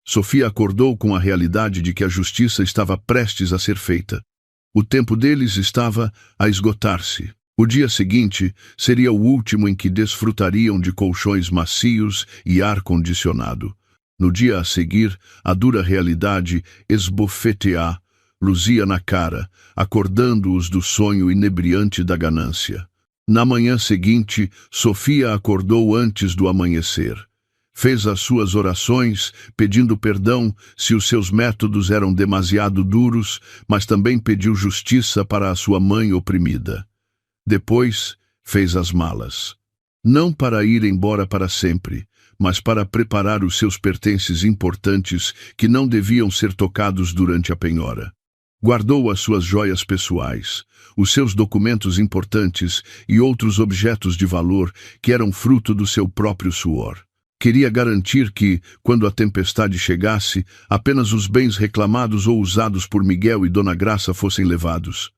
Sofia acordou com a realidade de que a justiça estava prestes a ser feita. O tempo deles estava a esgotar-se. O dia seguinte seria o último em que desfrutariam de colchões macios e ar-condicionado. No dia a seguir, a dura realidade esbofetear luzia na cara, acordando-os do sonho inebriante da ganância. Na manhã seguinte, Sofia acordou antes do amanhecer. Fez as suas orações, pedindo perdão se os seus métodos eram demasiado duros, mas também pediu justiça para a sua mãe oprimida. Depois, fez as malas. Não para ir embora para sempre, mas para preparar os seus pertences importantes que não deviam ser tocados durante a penhora. Guardou as suas joias pessoais, os seus documentos importantes e outros objetos de valor que eram fruto do seu próprio suor. Queria garantir que, quando a tempestade chegasse, apenas os bens reclamados ou usados por Miguel e Dona Graça fossem levados.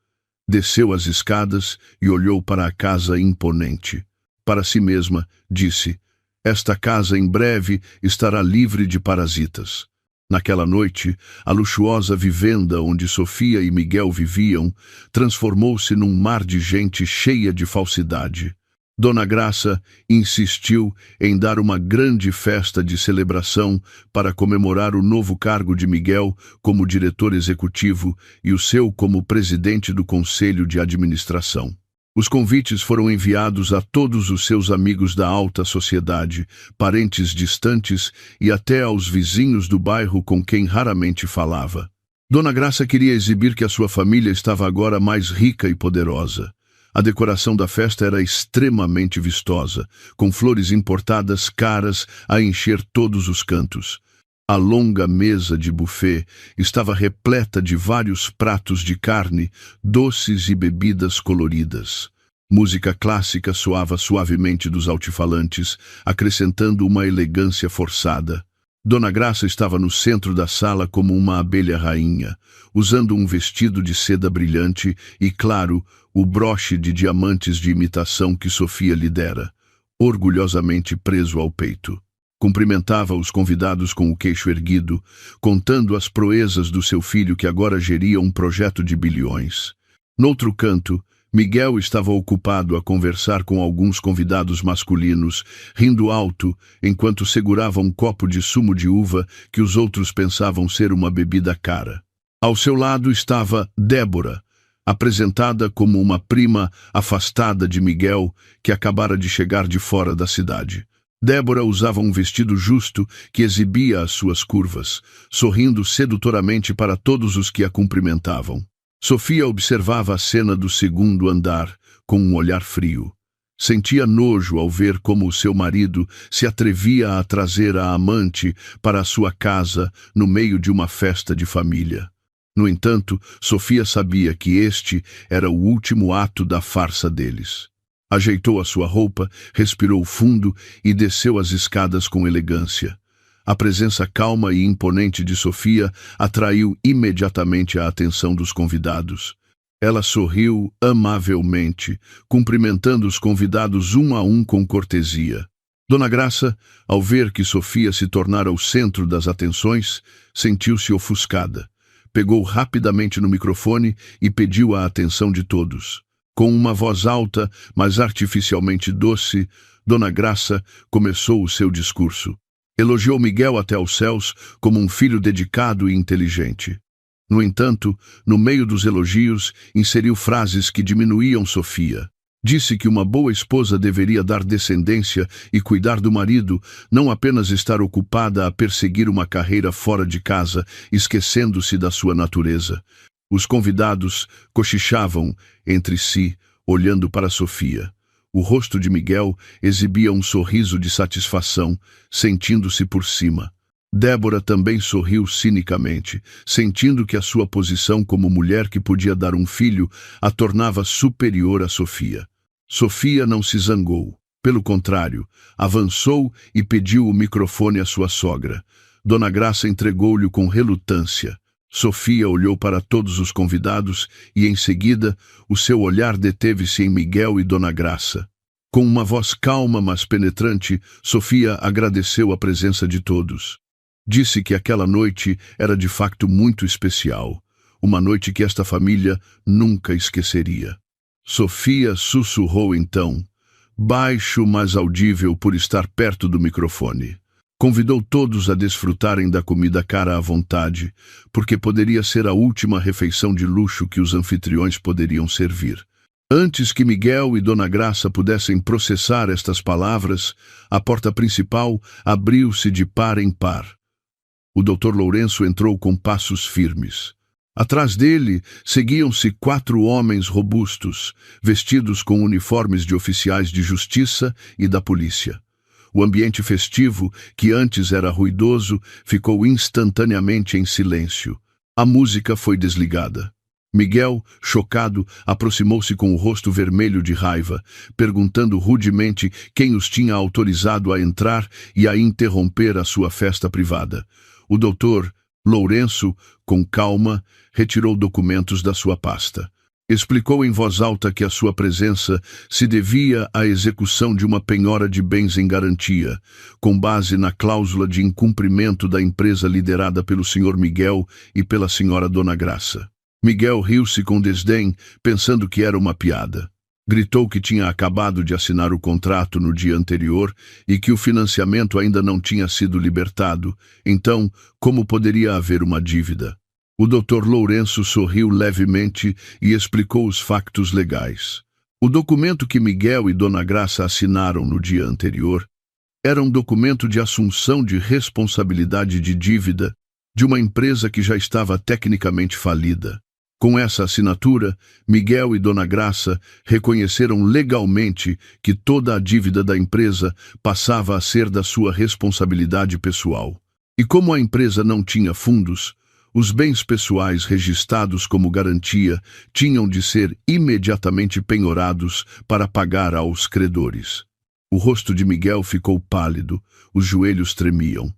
Desceu as escadas e olhou para a casa imponente. Para si mesma, disse: "Esta casa em breve estará livre de parasitas." Naquela noite, a luxuosa vivenda onde Sofia e Miguel viviam transformou-se num mar de gente cheia de falsidade. Dona Graça insistiu em dar uma grande festa de celebração para comemorar o novo cargo de Miguel como diretor executivo e o seu como presidente do Conselho de Administração. Os convites foram enviados a todos os seus amigos da alta sociedade, parentes distantes e até aos vizinhos do bairro com quem raramente falava. Dona Graça queria exibir que a sua família estava agora mais rica e poderosa. A decoração da festa era extremamente vistosa, com flores importadas caras a encher todos os cantos. A longa mesa de buffet estava repleta de vários pratos de carne, doces e bebidas coloridas. Música clássica soava suavemente dos altifalantes, acrescentando uma elegância forçada. Dona Graça estava no centro da sala como uma abelha rainha, usando um vestido de seda brilhante e, claro, o broche de diamantes de imitação que Sofia lhe dera, orgulhosamente preso ao peito. Cumprimentava os convidados com o queixo erguido, contando as proezas do seu filho que agora geria um projeto de bilhões. Noutro canto, Miguel estava ocupado a conversar com alguns convidados masculinos, rindo alto enquanto segurava um copo de sumo de uva que os outros pensavam ser uma bebida cara. Ao seu lado estava Débora, apresentada como uma prima afastada de Miguel que acabara de chegar de fora da cidade. Débora usava um vestido justo que exibia as suas curvas, sorrindo sedutoramente para todos os que a cumprimentavam. Sofia observava a cena do segundo andar com um olhar frio. Sentia nojo ao ver como o seu marido se atrevia a trazer a amante para a sua casa no meio de uma festa de família. No entanto, Sofia sabia que este era o último ato da farsa deles. Ajeitou a sua roupa, respirou fundo e desceu as escadas com elegância. A presença calma e imponente de Sofia atraiu imediatamente a atenção dos convidados. Ela sorriu amavelmente, cumprimentando os convidados um a um com cortesia. Dona Graça, ao ver que Sofia se tornara o centro das atenções, sentiu-se ofuscada. Pegou rapidamente no microfone e pediu a atenção de todos. Com uma voz alta, mas artificialmente doce, Dona Graça começou o seu discurso. Elogiou Miguel até aos céus como um filho dedicado e inteligente. No entanto, no meio dos elogios, inseriu frases que diminuíam Sofia. Disse que uma boa esposa deveria dar descendência e cuidar do marido, não apenas estar ocupada a perseguir uma carreira fora de casa, esquecendo-se da sua natureza. Os convidados cochichavam entre si, olhando para Sofia. O rosto de Miguel exibia um sorriso de satisfação, sentindo-se por cima. Débora também sorriu cinicamente, sentindo que a sua posição como mulher que podia dar um filho a tornava superior a Sofia. Sofia não se zangou. Pelo contrário, avançou e pediu o microfone à sua sogra. Dona Graça entregou-lhe com relutância. Sofia olhou para todos os convidados e, em seguida, o seu olhar deteve-se em Miguel e Dona Graça. Com uma voz calma, mas penetrante, Sofia agradeceu a presença de todos. Disse que aquela noite era de facto muito especial, uma noite que esta família nunca esqueceria. Sofia sussurrou então, baixo mas audível por estar perto do microfone. Convidou todos a desfrutarem da comida cara à vontade, porque poderia ser a última refeição de luxo que os anfitriões poderiam servir. Antes que Miguel e Dona Graça pudessem processar estas palavras, a porta principal abriu-se de par em par. O Dr. Lourenço entrou com passos firmes. Atrás dele seguiam-se 4 homens robustos, vestidos com uniformes de oficiais de justiça e da polícia. O ambiente festivo, que antes era ruidoso, ficou instantaneamente em silêncio. A música foi desligada. Miguel, chocado, aproximou-se com o rosto vermelho de raiva, perguntando rudemente quem os tinha autorizado a entrar e a interromper a sua festa privada. O doutor Lourenço, com calma, retirou documentos da sua pasta. Explicou em voz alta que a sua presença se devia à execução de uma penhora de bens em garantia, com base na cláusula de incumprimento da empresa liderada pelo Sr. Miguel e pela Sra. Dona Graça. Miguel riu-se com desdém, pensando que era uma piada. Gritou que tinha acabado de assinar o contrato no dia anterior e que o financiamento ainda não tinha sido libertado, então como poderia haver uma dívida? O Dr. Lourenço sorriu levemente e explicou os factos legais. O documento que Miguel e Dona Graça assinaram no dia anterior era um documento de assunção de responsabilidade de dívida de uma empresa que já estava tecnicamente falida. Com essa assinatura, Miguel e Dona Graça reconheceram legalmente que toda a dívida da empresa passava a ser da sua responsabilidade pessoal. E como a empresa não tinha fundos, os bens pessoais registrados como garantia tinham de ser imediatamente penhorados para pagar aos credores. O rosto de Miguel ficou pálido, os joelhos tremiam.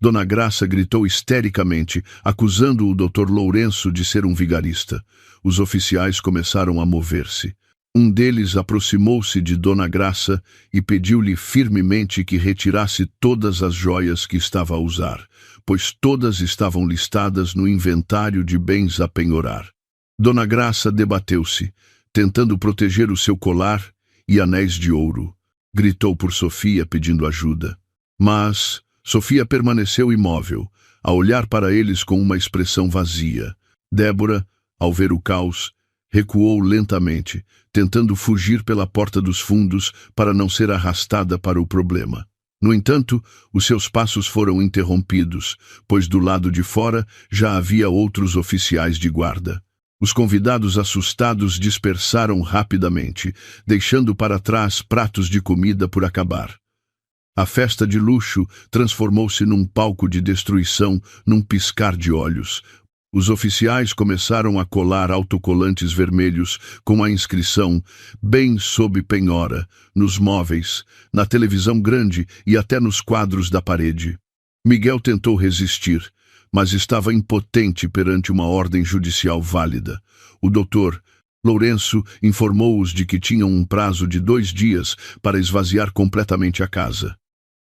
Dona Graça gritou histericamente, acusando o Dr. Lourenço de ser um vigarista. Os oficiais começaram a mover-se. Um deles aproximou-se de Dona Graça e pediu-lhe firmemente que retirasse todas as joias que estava a usar, pois todas estavam listadas no inventário de bens a penhorar. Dona Graça debateu-se, tentando proteger o seu colar e anéis de ouro. Gritou por Sofia pedindo ajuda. Mas Sofia permaneceu imóvel, a olhar para eles com uma expressão vazia. Débora, ao ver o caos, recuou lentamente, tentando fugir pela porta dos fundos para não ser arrastada para o problema. No entanto, os seus passos foram interrompidos, pois do lado de fora já havia outros oficiais de guarda. Os convidados assustados dispersaram rapidamente, deixando para trás pratos de comida por acabar. A festa de luxo transformou-se num palco de destruição num piscar de olhos. Os oficiais começaram a colar autocolantes vermelhos com a inscrição "Bem sob penhora" nos móveis, na televisão grande e até nos quadros da parede. Miguel tentou resistir, mas estava impotente perante uma ordem judicial válida. O doutor Lourenço informou-os de que tinham um prazo de 2 dias para esvaziar completamente a casa.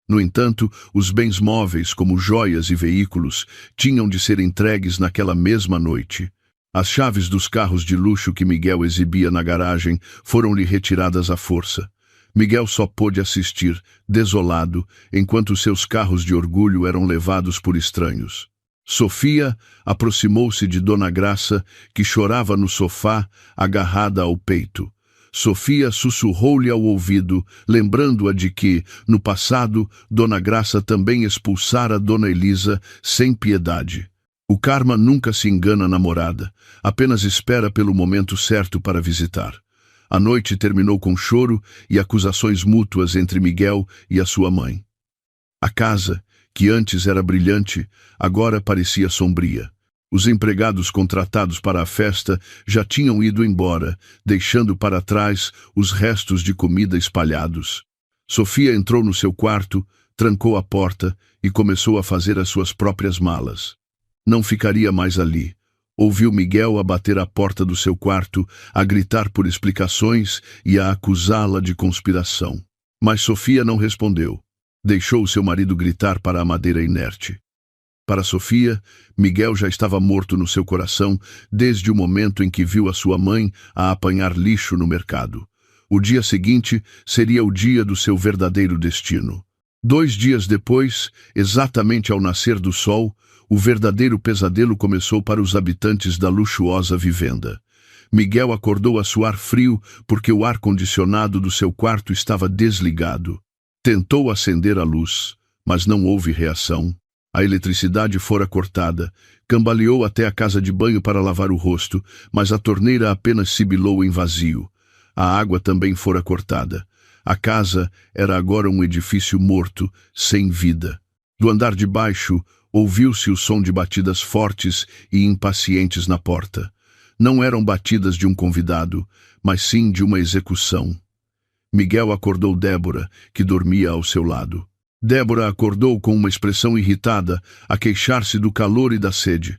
No entanto, os bens móveis, como joias e veículos, tinham de ser entregues naquela mesma noite. As chaves dos carros de luxo que Miguel exibia na garagem foram-lhe retiradas à força. Miguel só pôde assistir, desolado, enquanto seus carros de orgulho eram levados por estranhos. Sofia aproximou-se de Dona Graça, que chorava no sofá, agarrada ao peito. Sofia sussurrou-lhe ao ouvido, lembrando-a de que, no passado, Dona Graça também expulsara Dona Elisa sem piedade. O karma nunca se engana na morada, apenas espera pelo momento certo para visitar. A noite terminou com choro e acusações mútuas entre Miguel e a sua mãe. A casa, que antes era brilhante, agora parecia sombria. Os empregados contratados para a festa já tinham ido embora, deixando para trás os restos de comida espalhados. Sofia entrou no seu quarto, trancou a porta e começou a fazer as suas próprias malas. Não ficaria mais ali. Ouviu Miguel a bater à porta do seu quarto, a gritar por explicações e a acusá-la de conspiração. Mas Sofia não respondeu. Deixou seu marido gritar para a madeira inerte. Para Sofia, Miguel já estava morto no seu coração desde o momento em que viu a sua mãe a apanhar lixo no mercado. O dia seguinte seria o dia do seu verdadeiro destino. 2 dias depois, exatamente ao nascer do sol, o verdadeiro pesadelo começou para os habitantes da luxuosa vivenda. Miguel acordou a suar frio porque o ar-condicionado do seu quarto estava desligado. Tentou acender a luz, mas não houve reação. A eletricidade fora cortada, cambaleou até a casa de banho para lavar o rosto, mas a torneira apenas sibilou em vazio. A água também fora cortada. A casa era agora um edifício morto, sem vida. Do andar de baixo, ouviu-se o som de batidas fortes e impacientes na porta. Não eram batidas de um convidado, mas sim de uma execução. Miguel acordou Débora, que dormia ao seu lado. Débora acordou com uma expressão irritada, a queixar-se do calor e da sede.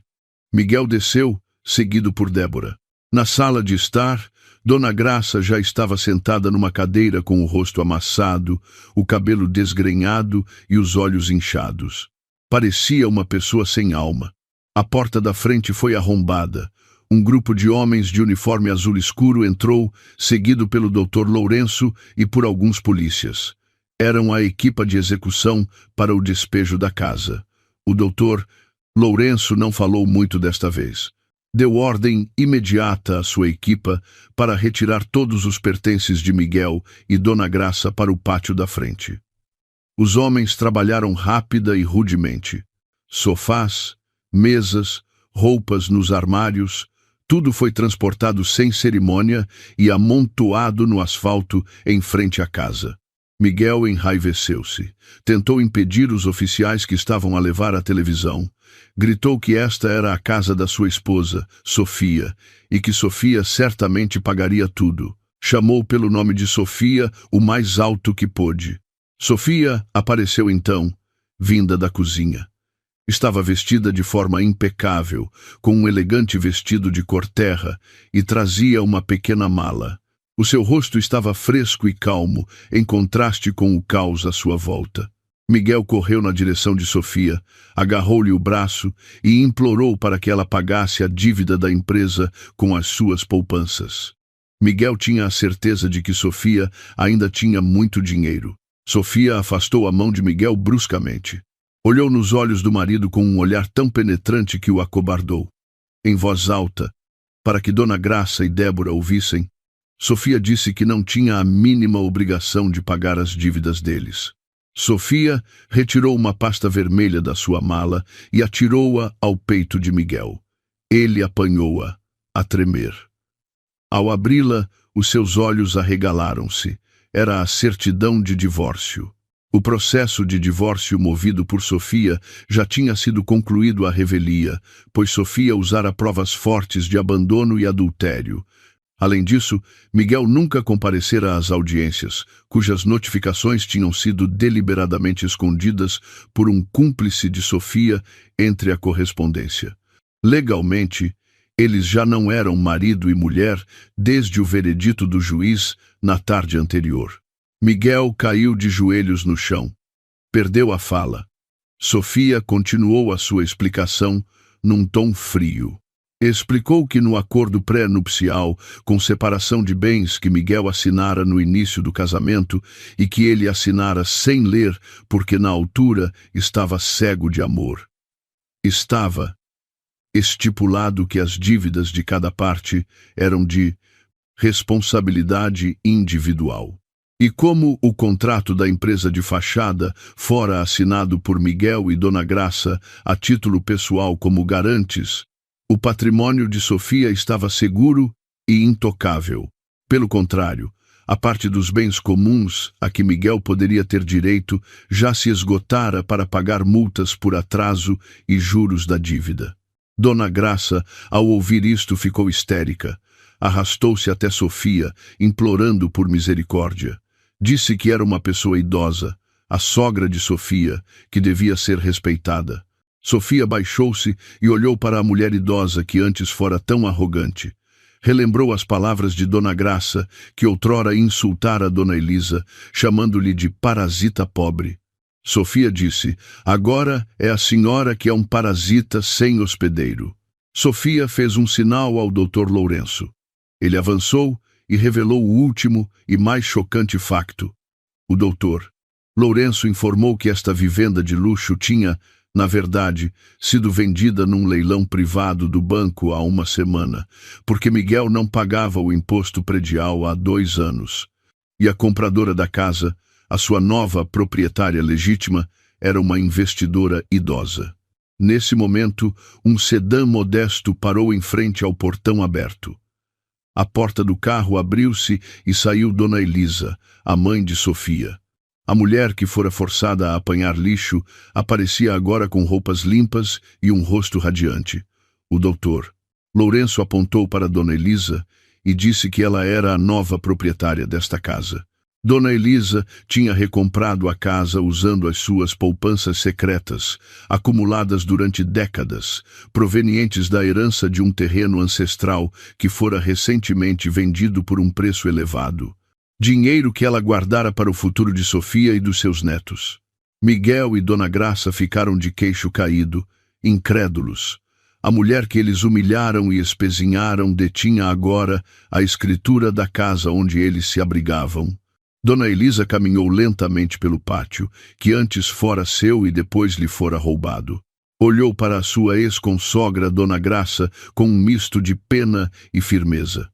Miguel desceu, seguido por Débora. Na sala de estar, Dona Graça já estava sentada numa cadeira com o rosto amassado, o cabelo desgrenhado e os olhos inchados. Parecia uma pessoa sem alma. A porta da frente foi arrombada. Um grupo de homens de uniforme azul escuro entrou, seguido pelo Dr. Lourenço e por alguns polícias. Eram a equipa de execução para o despejo da casa. O doutor Lourenço não falou muito desta vez. Deu ordem imediata à sua equipa para retirar todos os pertences de Miguel e Dona Graça para o pátio da frente. Os homens trabalharam rápida e rudemente. Sofás, mesas, roupas nos armários, tudo foi transportado sem cerimônia e amontoado no asfalto em frente à casa. Miguel enraiveceu-se. Tentou impedir os oficiais que estavam a levar a televisão. Gritou que esta era a casa da sua esposa, Sofia, e que Sofia certamente pagaria tudo. Chamou pelo nome de Sofia o mais alto que pôde. Sofia apareceu então, vinda da cozinha. Estava vestida de forma impecável, com um elegante vestido de cor terra, e trazia uma pequena mala. O seu rosto estava fresco e calmo, em contraste com o caos à sua volta. Miguel correu na direção de Sofia, agarrou-lhe o braço e implorou para que ela pagasse a dívida da empresa com as suas poupanças. Miguel tinha a certeza de que Sofia ainda tinha muito dinheiro. Sofia afastou a mão de Miguel bruscamente. Olhou nos olhos do marido com um olhar tão penetrante que o acobardou. Em voz alta, para que Dona Graça e Débora ouvissem, Sofia disse que não tinha a mínima obrigação de pagar as dívidas deles. Sofia retirou uma pasta vermelha da sua mala e atirou-a ao peito de Miguel. Ele apanhou-a, a tremer. Ao abri-la, os seus olhos arregalaram-se. Era a certidão de divórcio. O processo de divórcio movido por Sofia já tinha sido concluído à revelia, pois Sofia usara provas fortes de abandono e adultério. Além disso, Miguel nunca comparecera às audiências, cujas notificações tinham sido deliberadamente escondidas por um cúmplice de Sofia entre a correspondência. Legalmente, eles já não eram marido e mulher desde o veredito do juiz na tarde anterior. Miguel caiu de joelhos no chão. Perdeu a fala. Sofia continuou a sua explicação num tom frio. Explicou que no acordo pré-nupcial, com separação de bens que Miguel assinara no início do casamento e que ele assinara sem ler porque na altura estava cego de amor. Estava estipulado que as dívidas de cada parte eram de responsabilidade individual. E como o contrato da empresa de fachada fora assinado por Miguel e Dona Graça a título pessoal como garantes, o patrimônio de Sofia estava seguro e intocável. Pelo contrário, a parte dos bens comuns a que Miguel poderia ter direito já se esgotara para pagar multas por atraso e juros da dívida. Dona Graça, ao ouvir isto, ficou histérica. Arrastou-se até Sofia, implorando por misericórdia. Disse que era uma pessoa idosa, a sogra de Sofia, que devia ser respeitada. Sofia baixou-se e olhou para a mulher idosa que antes fora tão arrogante. Relembrou as palavras de Dona Graça, que outrora insultara Dona Elisa, chamando-lhe de parasita pobre. Sofia disse: agora é a senhora que é um parasita sem hospedeiro. Sofia fez um sinal ao Dr. Lourenço. Ele avançou e revelou o último e mais chocante facto. O Dr. Lourenço informou que esta vivenda de luxo tinha, na verdade, sido vendida num leilão privado do banco há uma semana, porque Miguel não pagava o imposto predial há 2 anos. E a compradora da casa, a sua nova proprietária legítima, era uma investidora idosa. Nesse momento, um sedã modesto parou em frente ao portão aberto. A porta do carro abriu-se e saiu Dona Elisa, a mãe de Sofia. A mulher que fora forçada a apanhar lixo aparecia agora com roupas limpas e um rosto radiante. O doutor Lourenço apontou para Dona Elisa e disse que ela era a nova proprietária desta casa. Dona Elisa tinha recomprado a casa usando as suas poupanças secretas, acumuladas durante décadas, provenientes da herança de um terreno ancestral que fora recentemente vendido por um preço elevado. Dinheiro que ela guardara para o futuro de Sofia e dos seus netos. Miguel e Dona Graça ficaram de queixo caído, incrédulos. A mulher que eles humilharam e espezinharam detinha agora a escritura da casa onde eles se abrigavam. Dona Elisa caminhou lentamente pelo pátio, que antes fora seu e depois lhe fora roubado. Olhou para a sua ex-consogra, Dona Graça, com um misto de pena e firmeza.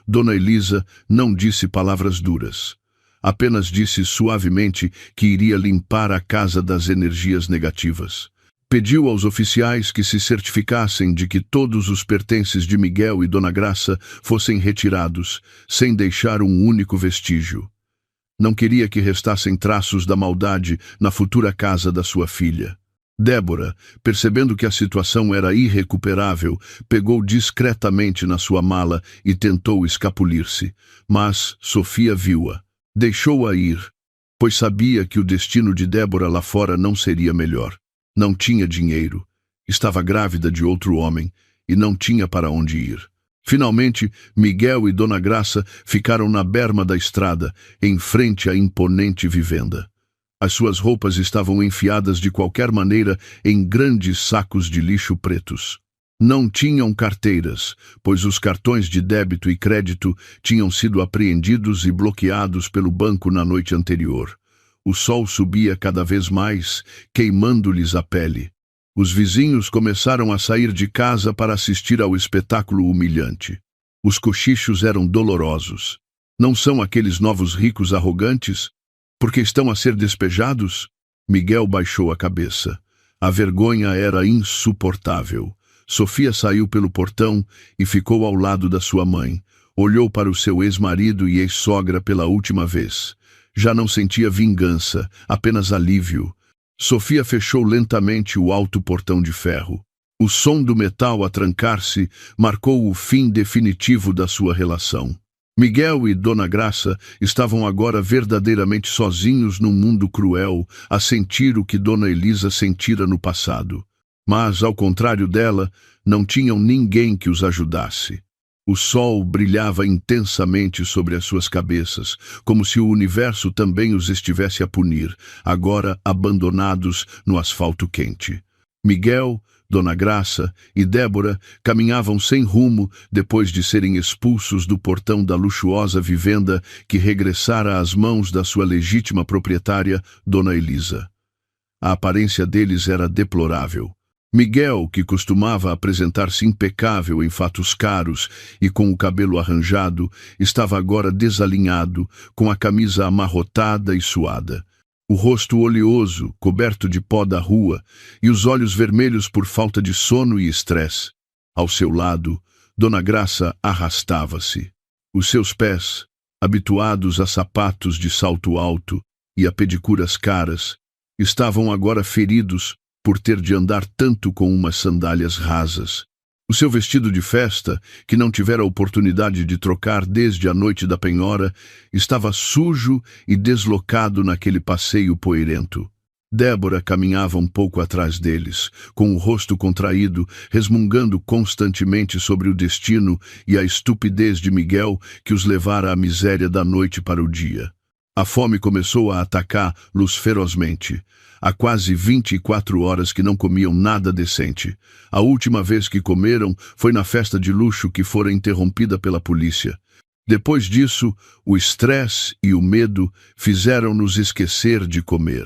Dona Elisa não disse palavras duras. Apenas disse suavemente que iria limpar a casa das energias negativas. Pediu aos oficiais que se certificassem de que todos os pertences de Miguel e Dona Graça fossem retirados, sem deixar um único vestígio. Não queria que restassem traços da maldade na futura casa da sua filha. Débora, percebendo que a situação era irrecuperável, pegou discretamente na sua mala e tentou escapulir-se, mas Sofia viu-a. Deixou-a ir, pois sabia que o destino de Débora lá fora não seria melhor. Não tinha dinheiro, estava grávida de outro homem e não tinha para onde ir. Finalmente, Miguel e Dona Graça ficaram na berma da estrada, em frente à imponente vivenda. As suas roupas estavam enfiadas de qualquer maneira em grandes sacos de lixo pretos. Não tinham carteiras, pois os cartões de débito e crédito tinham sido apreendidos e bloqueados pelo banco na noite anterior. O sol subia cada vez mais, queimando-lhes a pele. Os vizinhos começaram a sair de casa para assistir ao espetáculo humilhante. Os cochichos eram dolorosos. Não são aqueles novos ricos arrogantes? Porque estão a ser despejados? Miguel baixou a cabeça. A vergonha era insuportável. Sofia saiu pelo portão e ficou ao lado da sua mãe. Olhou para o seu ex-marido e ex-sogra pela última vez. Já não sentia vingança, apenas alívio. Sofia fechou lentamente o alto portão de ferro. O som do metal a trancar-se marcou o fim definitivo da sua relação. Miguel e Dona Graça estavam agora verdadeiramente sozinhos num mundo cruel, a sentir o que Dona Elisa sentira no passado. Mas, ao contrário dela, não tinham ninguém que os ajudasse. O sol brilhava intensamente sobre as suas cabeças, como se o universo também os estivesse a punir, agora abandonados no asfalto quente. Miguel, Dona Graça e Débora caminhavam sem rumo depois de serem expulsos do portão da luxuosa vivenda que regressara às mãos da sua legítima proprietária, Dona Elisa. A aparência deles era deplorável. Miguel, que costumava apresentar-se impecável em fatos caros e com o cabelo arranjado, estava agora desalinhado, com a camisa amarrotada e suada. O rosto oleoso, coberto de pó da rua, e os olhos vermelhos por falta de sono e estresse. Ao seu lado, Dona Graça arrastava-se. Os seus pés, habituados a sapatos de salto alto e a pedicuras caras, estavam agora feridos por ter de andar tanto com umas sandálias rasas. O seu vestido de festa, que não tivera oportunidade de trocar desde a noite da penhora, estava sujo e deslocado naquele passeio poeirento. Débora caminhava um pouco atrás deles, com o rosto contraído, resmungando constantemente sobre o destino e a estupidez de Miguel que os levara à miséria da noite para o dia. A fome começou a atacá-los ferozmente. Há quase 24 horas que não comiam nada decente. A última vez que comeram foi na festa de luxo que fora interrompida pela polícia. Depois disso, o estresse e o medo fizeram-nos esquecer de comer.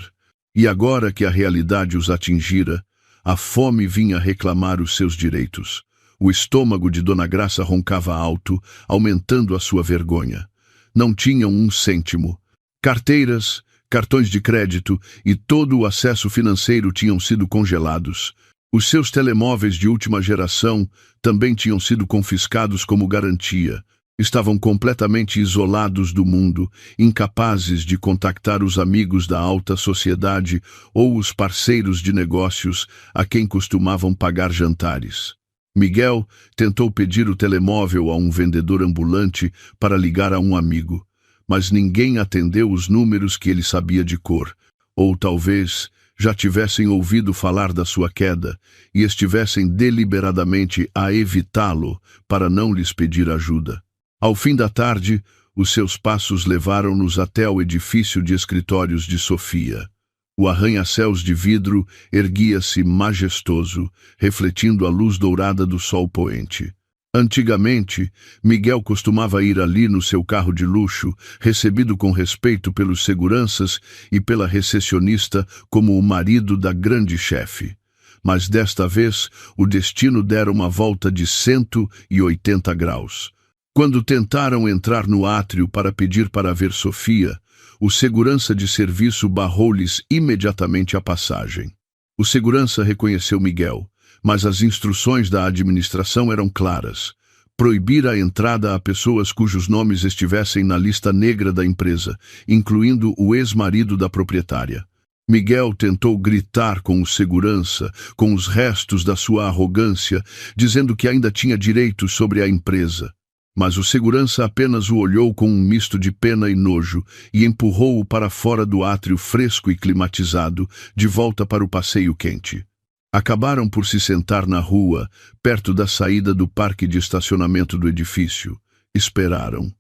E agora que a realidade os atingira, a fome vinha reclamar os seus direitos. O estômago de Dona Graça roncava alto, aumentando a sua vergonha. Não tinham um cêntimo. Carteiras, cartões de crédito e todo o acesso financeiro tinham sido congelados. Os seus telemóveis de última geração também tinham sido confiscados como garantia. Estavam completamente isolados do mundo, incapazes de contactar os amigos da alta sociedade ou os parceiros de negócios a quem costumavam pagar jantares. Miguel tentou pedir o telemóvel a um vendedor ambulante para ligar a um amigo, mas ninguém atendeu os números que ele sabia de cor, ou talvez já tivessem ouvido falar da sua queda e estivessem deliberadamente a evitá-lo para não lhes pedir ajuda. Ao fim da tarde, os seus passos levaram-nos até ao edifício de escritórios de Sofia. O arranha-céus de vidro erguia-se majestoso, refletindo a luz dourada do sol poente. Antigamente, Miguel costumava ir ali no seu carro de luxo, recebido com respeito pelos seguranças e pela recepcionista como o marido da grande chefe. mas desta vez o destino dera uma volta de 180 graus. Quando tentaram entrar no átrio para pedir para ver Sofia, o segurança de serviço barrou-lhes imediatamente a passagem. O segurança reconheceu Miguel, mas as instruções da administração eram claras: proibir a entrada a pessoas cujos nomes estivessem na lista negra da empresa, incluindo o ex-marido da proprietária. Miguel tentou gritar com o segurança, com os restos da sua arrogância, dizendo que ainda tinha direitos sobre a empresa. Mas o segurança apenas o olhou com um misto de pena e nojo e empurrou-o para fora do átrio fresco e climatizado, de volta para o passeio quente. Acabaram por se sentar na rua, perto da saída do parque de estacionamento do edifício. Esperaram.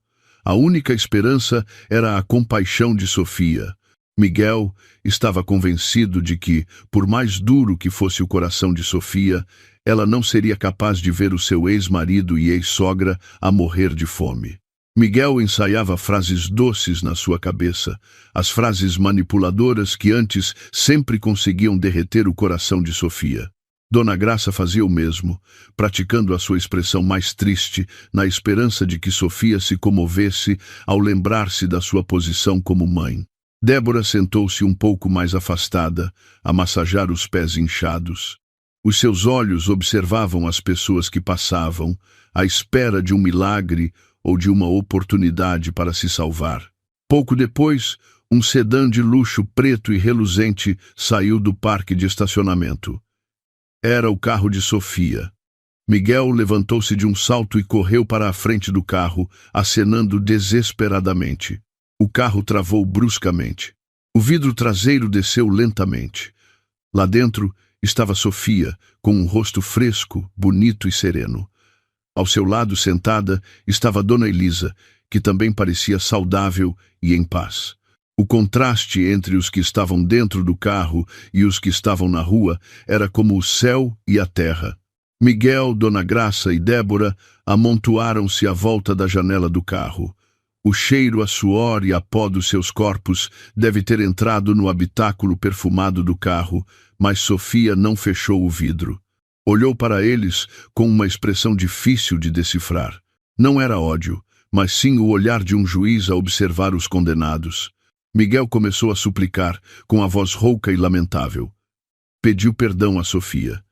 A única esperança era a compaixão de Sofia. Miguel estava convencido de que, por mais duro que fosse o coração de Sofia, ela não seria capaz de ver o seu ex-marido e ex-sogra a morrer de fome. Miguel ensaiava frases doces na sua cabeça, as frases manipuladoras que antes sempre conseguiam derreter o coração de Sofia. Dona Graça fazia o mesmo, praticando a sua expressão mais triste, na esperança de que Sofia se comovesse ao lembrar-se da sua posição como mãe. Débora sentou-se um pouco mais afastada, a massajar os pés inchados. Os seus olhos observavam as pessoas que passavam, à espera de um milagre ou de uma oportunidade para se salvar. Pouco depois, um sedã de luxo preto e reluzente saiu do parque de estacionamento. Era o carro de Sofia. Miguel levantou-se de um salto e correu para a frente do carro, acenando desesperadamente. O carro travou bruscamente. O vidro traseiro desceu lentamente. Lá dentro estava Sofia, com um rosto fresco, bonito e sereno. Ao seu lado, sentada, estava Dona Elisa, que também parecia saudável e em paz. O contraste entre os que estavam dentro do carro e os que estavam na rua era como o céu e a terra. Miguel, Dona Graça e Débora amontoaram-se à volta da janela do carro. O cheiro a suor e a pó dos seus corpos deve ter entrado no habitáculo perfumado do carro, mas Sofia não fechou o vidro. Olhou para eles com uma expressão difícil de decifrar. Não era ódio, mas sim o olhar de um juiz a observar os condenados. Miguel começou a suplicar, com a voz rouca e lamentável. Pediu perdão a Sofia.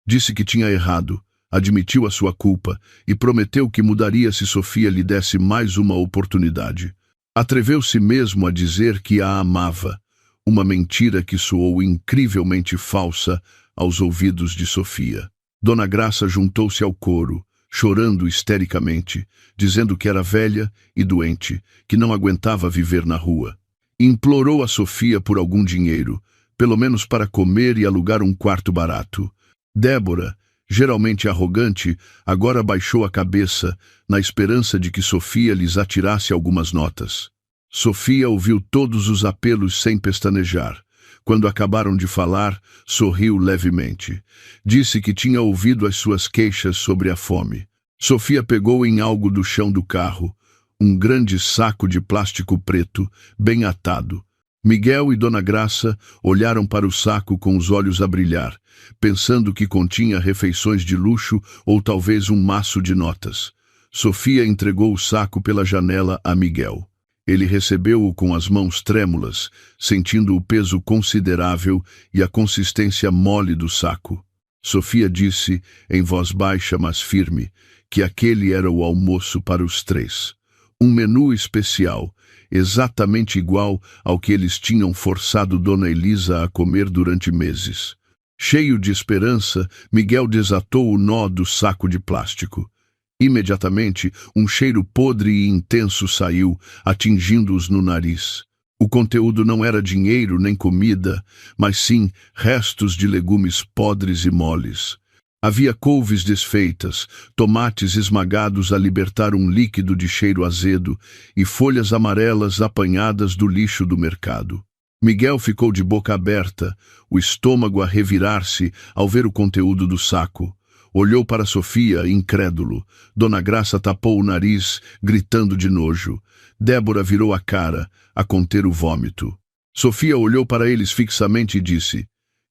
Disse que tinha errado, admitiu a sua culpa e prometeu que mudaria se Sofia lhe desse mais uma oportunidade. Atreveu-se mesmo a dizer que a amava, uma mentira que soou incrivelmente falsa aos ouvidos de Sofia. Dona Graça juntou-se ao coro, chorando histericamente, dizendo que era velha e doente, que não aguentava viver na rua. Implorou a Sofia por algum dinheiro, pelo menos para comer e alugar um quarto barato. Débora, geralmente arrogante, agora baixou a cabeça, na esperança de que Sofia lhes atirasse algumas notas. Sofia ouviu todos os apelos sem pestanejar. Quando acabaram de falar, sorriu levemente. Disse que tinha ouvido as suas queixas sobre a fome. Sofia pegou em algo do chão do carro, um grande saco de plástico preto, bem atado. Miguel e Dona Graça olharam para o saco com os olhos a brilhar, pensando que continha refeições de luxo ou talvez um maço de notas. Sofia entregou o saco pela janela a Miguel. Ele recebeu-o com as mãos trêmulas, sentindo o peso considerável e a consistência mole do saco. Sofia disse, em voz baixa mas firme, que aquele era o almoço para os três. Um menu especial, exatamente igual ao que eles tinham forçado Dona Elisa a comer durante meses. Cheio de esperança, Miguel desatou o nó do saco de plástico. Imediatamente, um cheiro podre e intenso saiu, atingindo-os no nariz. O conteúdo não era dinheiro nem comida, mas sim restos de legumes podres e moles. Havia couves desfeitas, tomates esmagados a libertar um líquido de cheiro azedo e folhas amarelas apanhadas do lixo do mercado. Miguel ficou de boca aberta, o estômago a revirar-se ao ver o conteúdo do saco. Olhou para Sofia, incrédulo. Dona Graça tapou o nariz, gritando de nojo. Débora virou a cara, a conter o vômito. Sofia olhou para eles fixamente e disse,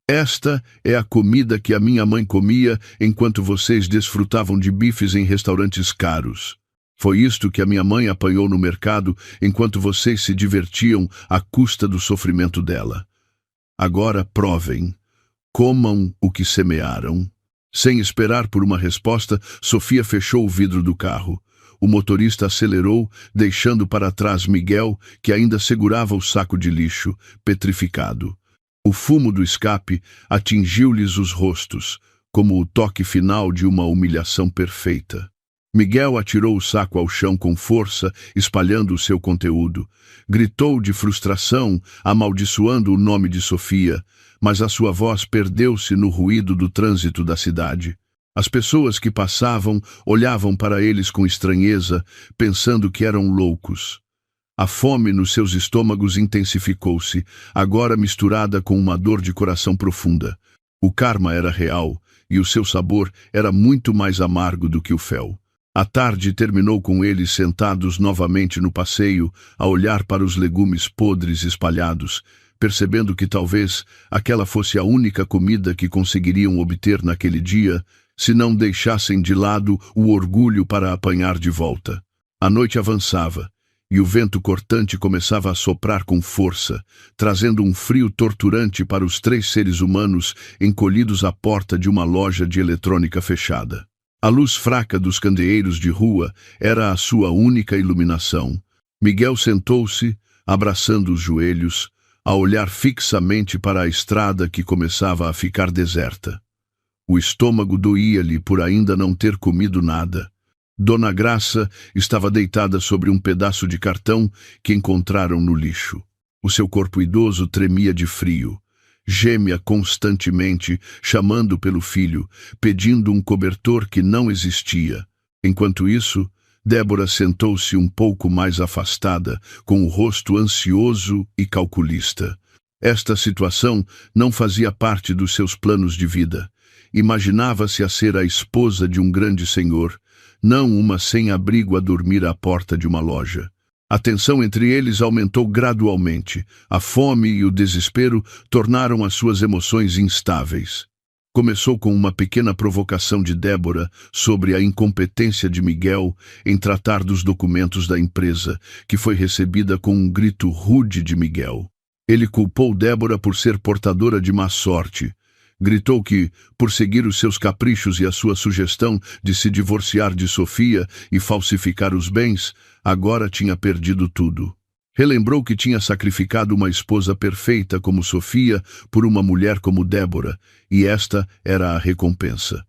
Esta é a comida que a minha mãe comia enquanto vocês desfrutavam de bifes em restaurantes caros. Foi isto que a minha mãe apanhou no mercado enquanto vocês se divertiam à custa do sofrimento dela. Agora provem, comam o que semearam. Sem esperar por uma resposta, Sofia fechou o vidro do carro. O motorista acelerou, deixando para trás Miguel, que ainda segurava o saco de lixo, petrificado. O fumo do escape atingiu-lhes os rostos, como o toque final de uma humilhação perfeita. Miguel atirou o saco ao chão com força, espalhando o seu conteúdo. Gritou de frustração, amaldiçoando o nome de Sofia, mas a sua voz perdeu-se no ruído do trânsito da cidade. As pessoas que passavam olhavam para eles com estranheza, pensando que eram loucos. A fome nos seus estômagos intensificou-se, agora misturada com uma dor de coração profunda. O karma era real, e o seu sabor era muito mais amargo do que o fel. A tarde terminou com eles sentados novamente no passeio, a olhar para os legumes podres espalhados, percebendo que talvez aquela fosse a única comida que conseguiriam obter naquele dia, se não deixassem de lado o orgulho para apanhar de volta. A noite avançava, e o vento cortante começava a soprar com força, trazendo um frio torturante para os 3 seres humanos encolhidos à porta de uma loja de eletrônica fechada. A luz fraca dos candeeiros de rua era a sua única iluminação. Miguel sentou-se, abraçando os joelhos, a olhar fixamente para a estrada que começava a ficar deserta. O estômago doía-lhe por ainda não ter comido nada. Dona Graça estava deitada sobre um pedaço de cartão que encontraram no lixo. O seu corpo idoso tremia de frio. Gêmea constantemente, chamando pelo filho, pedindo um cobertor que não existia. Enquanto isso, Débora sentou-se um pouco mais afastada, com o rosto ansioso e calculista. Esta situação não fazia parte dos seus planos de vida. Imaginava-se a ser a esposa de um grande senhor, não uma sem-abrigo a dormir à porta de uma loja. A tensão entre eles aumentou gradualmente. A fome e o desespero tornaram as suas emoções instáveis. Começou com uma pequena provocação de Débora sobre a incompetência de Miguel em tratar dos documentos da empresa, que foi recebida com um grito rude de Miguel. Ele culpou Débora por ser portadora de má sorte. Gritou que, por seguir os seus caprichos e a sua sugestão de se divorciar de Sofia e falsificar os bens, agora tinha perdido tudo. Relembrou que tinha sacrificado uma esposa perfeita como Sofia por uma mulher como Débora, e esta era a recompensa.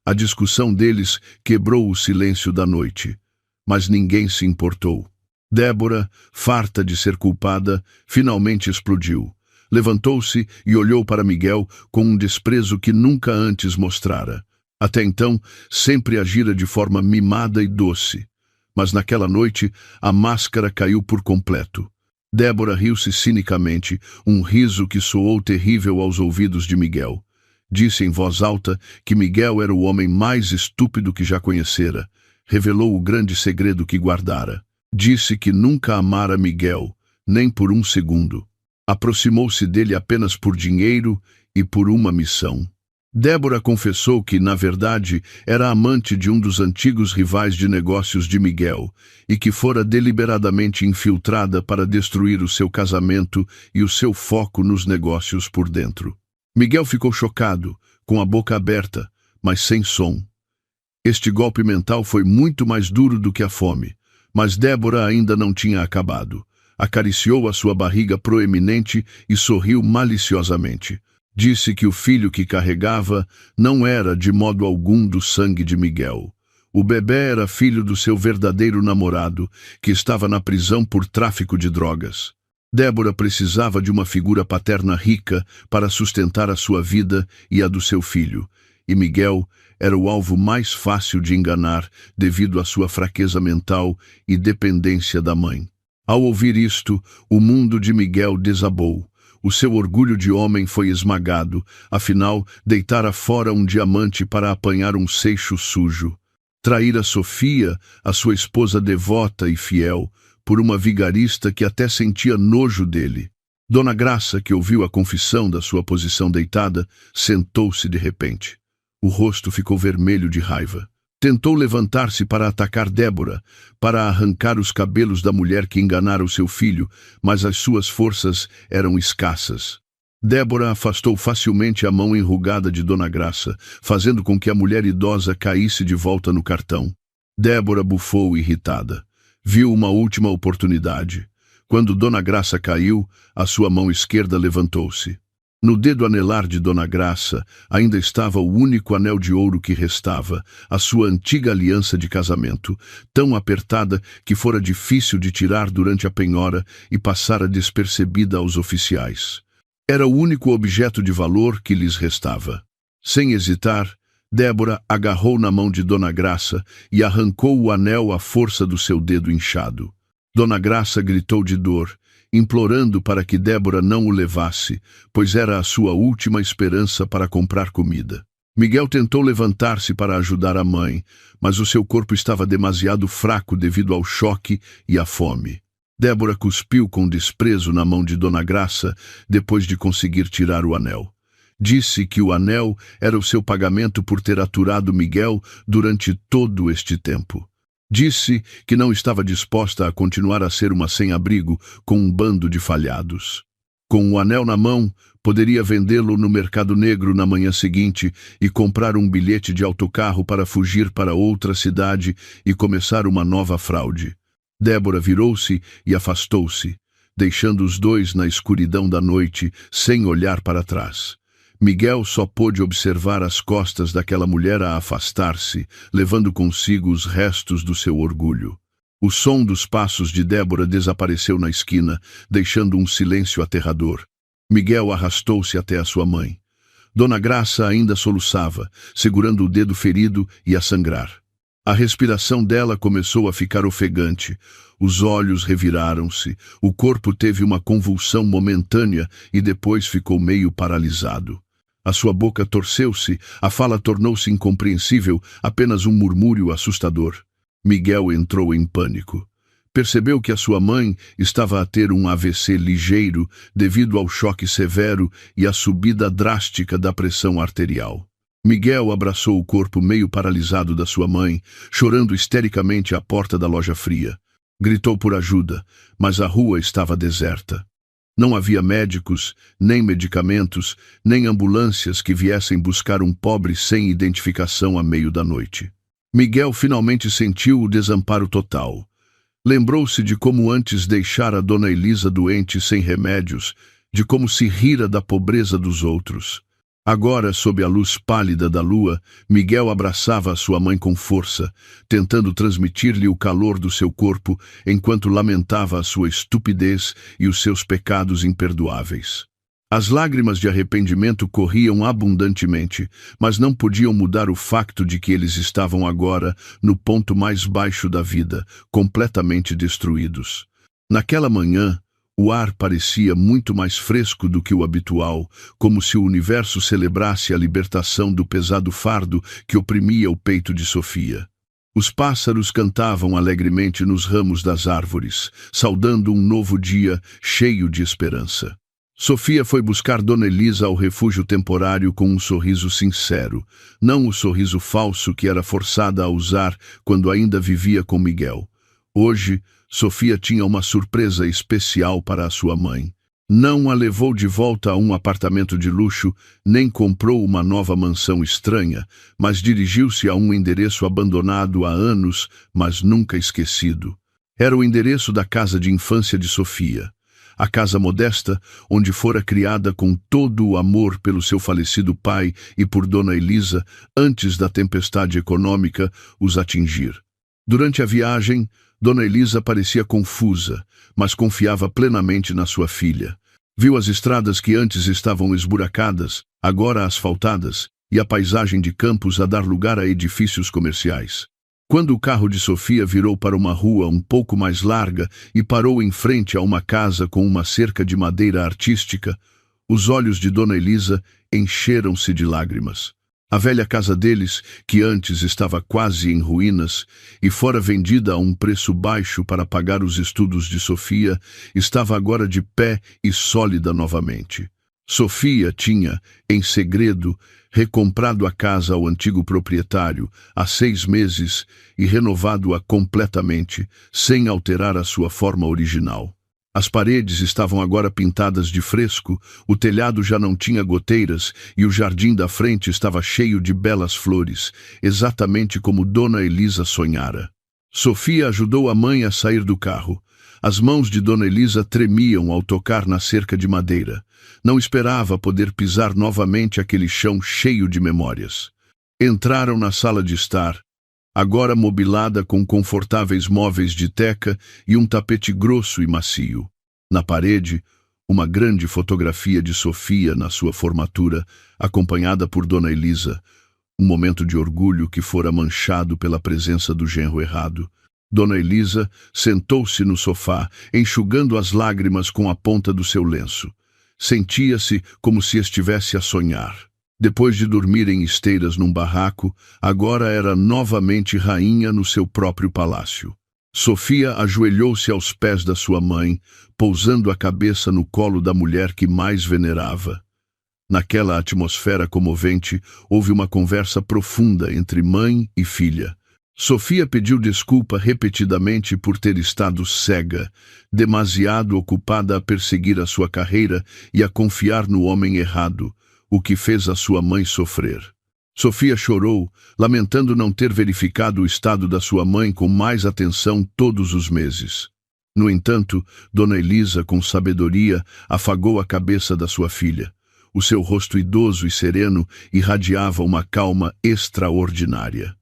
A discussão deles quebrou o silêncio da noite, mas ninguém se importou. Débora, farta de ser culpada, finalmente explodiu. Levantou-se e olhou para Miguel com um desprezo que nunca antes mostrara. Até então, sempre agira de forma mimada e doce. Mas naquela noite, a máscara caiu por completo. Débora riu-se cinicamente, um riso que soou terrível aos ouvidos de Miguel. Disse em voz alta que Miguel era o homem mais estúpido que já conhecera. Revelou o grande segredo que guardara. Disse que nunca amara Miguel, nem por um segundo. Aproximou-se dele apenas por dinheiro e por uma missão. Débora confessou que, na verdade, era amante de um dos antigos rivais de negócios de Miguel e que fora deliberadamente infiltrada para destruir o seu casamento e o seu foco nos negócios por dentro. Miguel ficou chocado, com a boca aberta, mas sem som. Este golpe mental foi muito mais duro do que a fome, mas Débora ainda não tinha acabado. Acariciou a sua barriga proeminente e sorriu maliciosamente. Disse que o filho que carregava não era de modo algum do sangue de Miguel. O bebê era filho do seu verdadeiro namorado, que estava na prisão por tráfico de drogas. Débora precisava de uma figura paterna rica para sustentar a sua vida e a do seu filho, e Miguel era o alvo mais fácil de enganar devido à sua fraqueza mental e dependência da mãe. Ao ouvir isto, o mundo de Miguel desabou. O seu orgulho de homem foi esmagado, afinal, deitara fora um diamante para apanhar um seixo sujo. Traíra Sofia, a sua esposa devota e fiel, por uma vigarista que até sentia nojo dele. Dona Graça, que ouviu a confissão da sua posição deitada, sentou-se de repente. O rosto ficou vermelho de raiva. Tentou levantar-se para atacar Débora, para arrancar os cabelos da mulher que enganara o seu filho, mas as suas forças eram escassas. Débora afastou facilmente a mão enrugada de Dona Graça, fazendo com que a mulher idosa caísse de volta no cartão. Débora bufou irritada. Viu uma última oportunidade. Quando Dona Graça caiu, a sua mão esquerda levantou-se. No dedo anelar de Dona Graça ainda estava o único anel de ouro que restava, a sua antiga aliança de casamento, tão apertada que fora difícil de tirar durante a penhora e passara despercebida aos oficiais. Era o único objeto de valor que lhes restava. Sem hesitar, Débora agarrou na mão de Dona Graça e arrancou o anel à força do seu dedo inchado. Dona Graça gritou de dor, implorando para que Débora não o levasse, pois era a sua última esperança para comprar comida. Miguel tentou levantar-se para ajudar a mãe, mas o seu corpo estava demasiado fraco devido ao choque e à fome. Débora cuspiu com desprezo na mão de Dona Graça depois de conseguir tirar o anel. Disse que o anel era o seu pagamento por ter aturado Miguel durante todo este tempo. Disse que não estava disposta a continuar a ser uma sem-abrigo com um bando de falhados. Com o anel na mão, poderia vendê-lo no mercado negro na manhã seguinte e comprar um bilhete de autocarro para fugir para outra cidade e começar uma nova fraude. Débora virou-se e afastou-se, deixando os dois na escuridão da noite, sem olhar para trás. Miguel só pôde observar as costas daquela mulher a afastar-se, levando consigo os restos do seu orgulho. O som dos passos de Débora desapareceu na esquina, deixando um silêncio aterrador. Miguel arrastou-se até a sua mãe. Dona Graça ainda soluçava, segurando o dedo ferido e a sangrar. A respiração dela começou a ficar ofegante. Os olhos reviraram-se, o corpo teve uma convulsão momentânea e depois ficou meio paralisado. A sua boca torceu-se, a fala tornou-se incompreensível, apenas um murmúrio assustador. Miguel entrou em pânico. Percebeu que a sua mãe estava a ter um AVC ligeiro devido ao choque severo e à subida drástica da pressão arterial. Miguel abraçou o corpo meio paralisado da sua mãe, chorando histericamente à porta da loja fria. Gritou por ajuda, mas a rua estava deserta. Não havia médicos, nem medicamentos, nem ambulâncias que viessem buscar um pobre sem identificação à meio da noite. Miguel finalmente sentiu o desamparo total. Lembrou-se de como antes deixara Dona Elisa doente sem remédios, de como se rira da pobreza dos outros. Agora, sob a luz pálida da lua, Miguel abraçava a sua mãe com força, tentando transmitir-lhe o calor do seu corpo, enquanto lamentava a sua estupidez e os seus pecados imperdoáveis. As lágrimas de arrependimento corriam abundantemente, mas não podiam mudar o facto de que eles estavam agora no ponto mais baixo da vida, completamente destruídos. Naquela manhã, o ar parecia muito mais fresco do que o habitual, como se o universo celebrasse a libertação do pesado fardo que oprimia o peito de Sofia. Os pássaros cantavam alegremente nos ramos das árvores, saudando um novo dia cheio de esperança. Sofia foi buscar Dona Elisa ao refúgio temporário com um sorriso sincero, não o sorriso falso que era forçada a usar quando ainda vivia com Miguel. Hoje, Sofia tinha uma surpresa especial para a sua mãe. Não a levou de volta a um apartamento de luxo, nem comprou uma nova mansão estranha, mas dirigiu-se a um endereço abandonado há anos, mas nunca esquecido. Era o endereço da casa de infância de Sofia. A casa modesta, onde fora criada com todo o amor pelo seu falecido pai e por Dona Elisa, antes da tempestade econômica os atingir. Durante a viagem, Dona Elisa parecia confusa, mas confiava plenamente na sua filha. Viu as estradas que antes estavam esburacadas, agora asfaltadas, e a paisagem de campos a dar lugar a edifícios comerciais. Quando o carro de Sofia virou para uma rua um pouco mais larga e parou em frente a uma casa com uma cerca de madeira artística, os olhos de Dona Elisa encheram-se de lágrimas. A velha casa deles, que antes estava quase em ruínas e fora vendida a um preço baixo para pagar os estudos de Sofia, estava agora de pé e sólida novamente. Sofia tinha, em segredo, recomprado a casa ao antigo proprietário há 6 meses e renovado-a completamente, sem alterar a sua forma original. As paredes estavam agora pintadas de fresco, o telhado já não tinha goteiras e o jardim da frente estava cheio de belas flores, exatamente como Dona Elisa sonhara. Sofia ajudou a mãe a sair do carro. As mãos de Dona Elisa tremiam ao tocar na cerca de madeira. Não esperava poder pisar novamente aquele chão cheio de memórias. Entraram na sala de estar, agora mobilada com confortáveis móveis de teca e um tapete grosso e macio. Na parede, uma grande fotografia de Sofia na sua formatura, acompanhada por Dona Elisa, um momento de orgulho que fora manchado pela presença do genro errado. Dona Elisa sentou-se no sofá, enxugando as lágrimas com a ponta do seu lenço. Sentia-se como se estivesse a sonhar. Depois de dormir em esteiras num barraco, agora era novamente rainha no seu próprio palácio. Sofia ajoelhou-se aos pés da sua mãe, pousando a cabeça no colo da mulher que mais venerava. Naquela atmosfera comovente, houve uma conversa profunda entre mãe e filha. Sofia pediu desculpa repetidamente por ter estado cega, demasiado ocupada a perseguir a sua carreira e a confiar no homem errado, o que fez a sua mãe sofrer. Sofia chorou, lamentando não ter verificado o estado da sua mãe com mais atenção todos os meses. No entanto, Dona Elisa, com sabedoria, afagou a cabeça da sua filha. O seu rosto idoso e sereno irradiava uma calma extraordinária.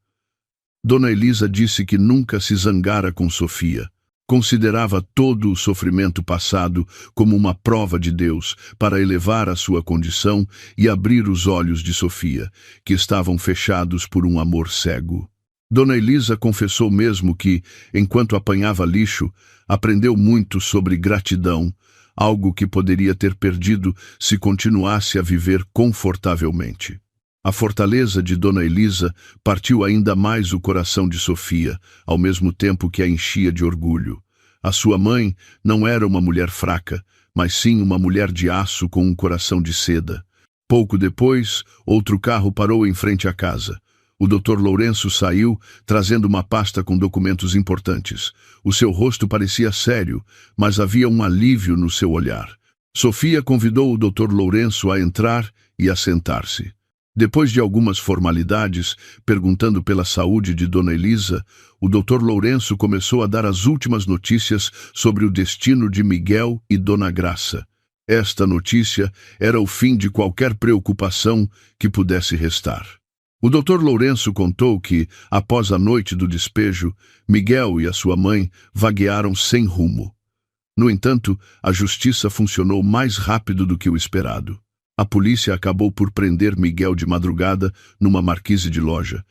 Dona Elisa disse que nunca se zangara com Sofia. Considerava todo o sofrimento passado como uma prova de Deus para elevar a sua condição e abrir os olhos de Sofia, que estavam fechados por um amor cego. Dona Elisa confessou mesmo que, enquanto apanhava lixo, aprendeu muito sobre gratidão, algo que poderia ter perdido se continuasse a viver confortavelmente. A fortaleza de Dona Elisa partiu ainda mais o coração de Sofia, ao mesmo tempo que a enchia de orgulho. A sua mãe não era uma mulher fraca, mas sim uma mulher de aço com um coração de seda. Pouco depois, outro carro parou em frente à casa. O Dr. Lourenço saiu, trazendo uma pasta com documentos importantes. O seu rosto parecia sério, mas havia um alívio no seu olhar. Sofia convidou o Dr. Lourenço a entrar e a sentar-se. Depois de algumas formalidades, perguntando pela saúde de Dona Elisa, o Dr. Lourenço começou a dar as últimas notícias sobre o destino de Miguel e Dona Graça. Esta notícia era o fim de qualquer preocupação que pudesse restar. O Dr. Lourenço contou que, após a noite do despejo, Miguel e a sua mãe vaguearam sem rumo. No entanto, a justiça funcionou mais rápido do que o esperado. A polícia acabou por prender Miguel de madrugada numa marquise de loja.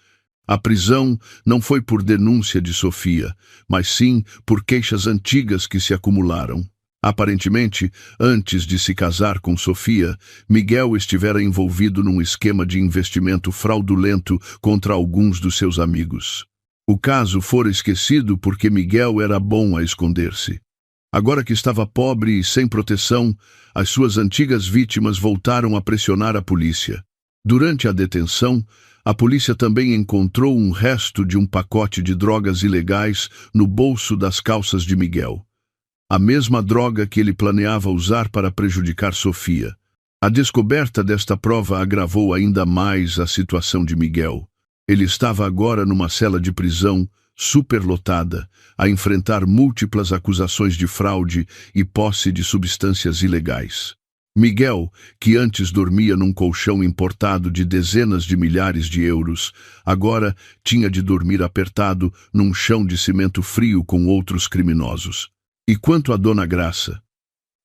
A prisão não foi por denúncia de Sofia, mas sim por queixas antigas que se acumularam. Aparentemente, antes de se casar com Sofia, Miguel estivera envolvido num esquema de investimento fraudulento contra alguns dos seus amigos. O caso fora esquecido porque Miguel era bom a esconder-se. Agora que estava pobre e sem proteção, as suas antigas vítimas voltaram a pressionar a polícia. Durante a detenção, a polícia também encontrou um resto de um pacote de drogas ilegais no bolso das calças de Miguel. A mesma droga que ele planeava usar para prejudicar Sofia. A descoberta desta prova agravou ainda mais a situação de Miguel. Ele estava agora numa cela de prisão superlotada, a enfrentar múltiplas acusações de fraude e posse de substâncias ilegais. Miguel, que antes dormia num colchão importado de dezenas de milhares de euros, agora tinha de dormir apertado num chão de cimento frio com outros criminosos. E quanto a Dona Graça?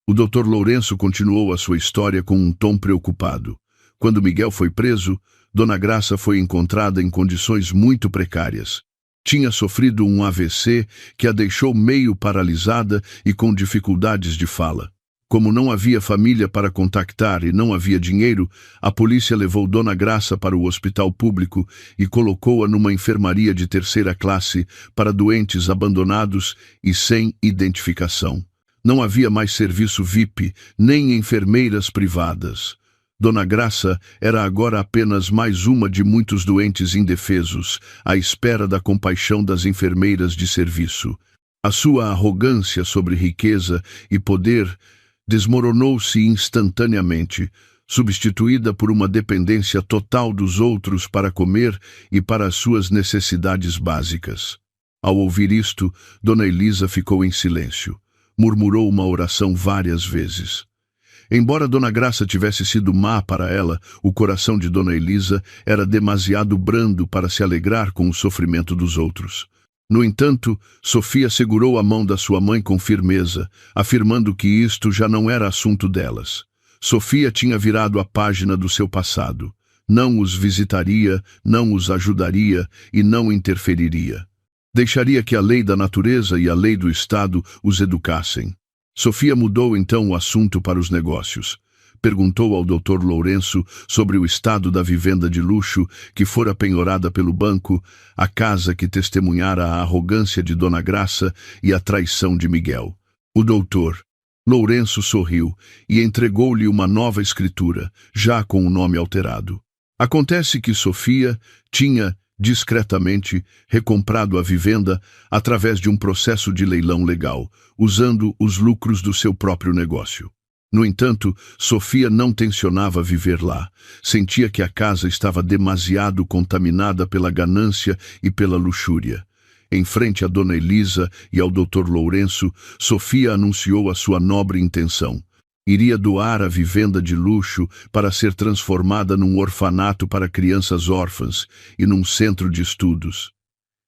O Dr. Lourenço continuou a sua história com um tom preocupado. Quando Miguel foi preso, Dona Graça foi encontrada em condições muito precárias. Tinha sofrido um AVC que a deixou meio paralisada e com dificuldades de fala. Como não havia família para contactar e não havia dinheiro, a polícia levou Dona Graça para o hospital público e colocou-a numa enfermaria de terceira classe para doentes abandonados e sem identificação. Não havia mais serviço VIP, nem enfermeiras privadas. Dona Graça era agora apenas mais uma de muitos doentes indefesos, à espera da compaixão das enfermeiras de serviço. A sua arrogância sobre riqueza e poder desmoronou-se instantaneamente, substituída por uma dependência total dos outros para comer e para as suas necessidades básicas. Ao ouvir isto, Dona Elisa ficou em silêncio. Murmurou uma oração várias vezes. Embora Dona Graça tivesse sido má para ela, o coração de Dona Elisa era demasiado brando para se alegrar com o sofrimento dos outros. No entanto, Sofia segurou a mão da sua mãe com firmeza, afirmando que isto já não era assunto delas. Sofia tinha virado a página do seu passado. Não os visitaria, não os ajudaria e não interferiria. Deixaria que a lei da natureza e a lei do Estado os educassem. Sofia mudou então o assunto para os negócios. Perguntou ao Dr. Lourenço sobre o estado da vivenda de luxo que fora penhorada pelo banco, a casa que testemunhara a arrogância de Dona Graça e a traição de Miguel. O Dr. Lourenço sorriu e entregou-lhe uma nova escritura, já com o nome alterado. Acontece que Sofia tinha, discretamente, recomprado a vivenda através de um processo de leilão legal, usando os lucros do seu próprio negócio. No entanto, Sofia não tencionava viver lá. Sentia que a casa estava demasiado contaminada pela ganância e pela luxúria. Em frente a Dona Elisa e ao Dr. Lourenço, Sofia anunciou a sua nobre intenção. Iria doar a vivenda de luxo para ser transformada num orfanato para crianças órfãs e num centro de estudos.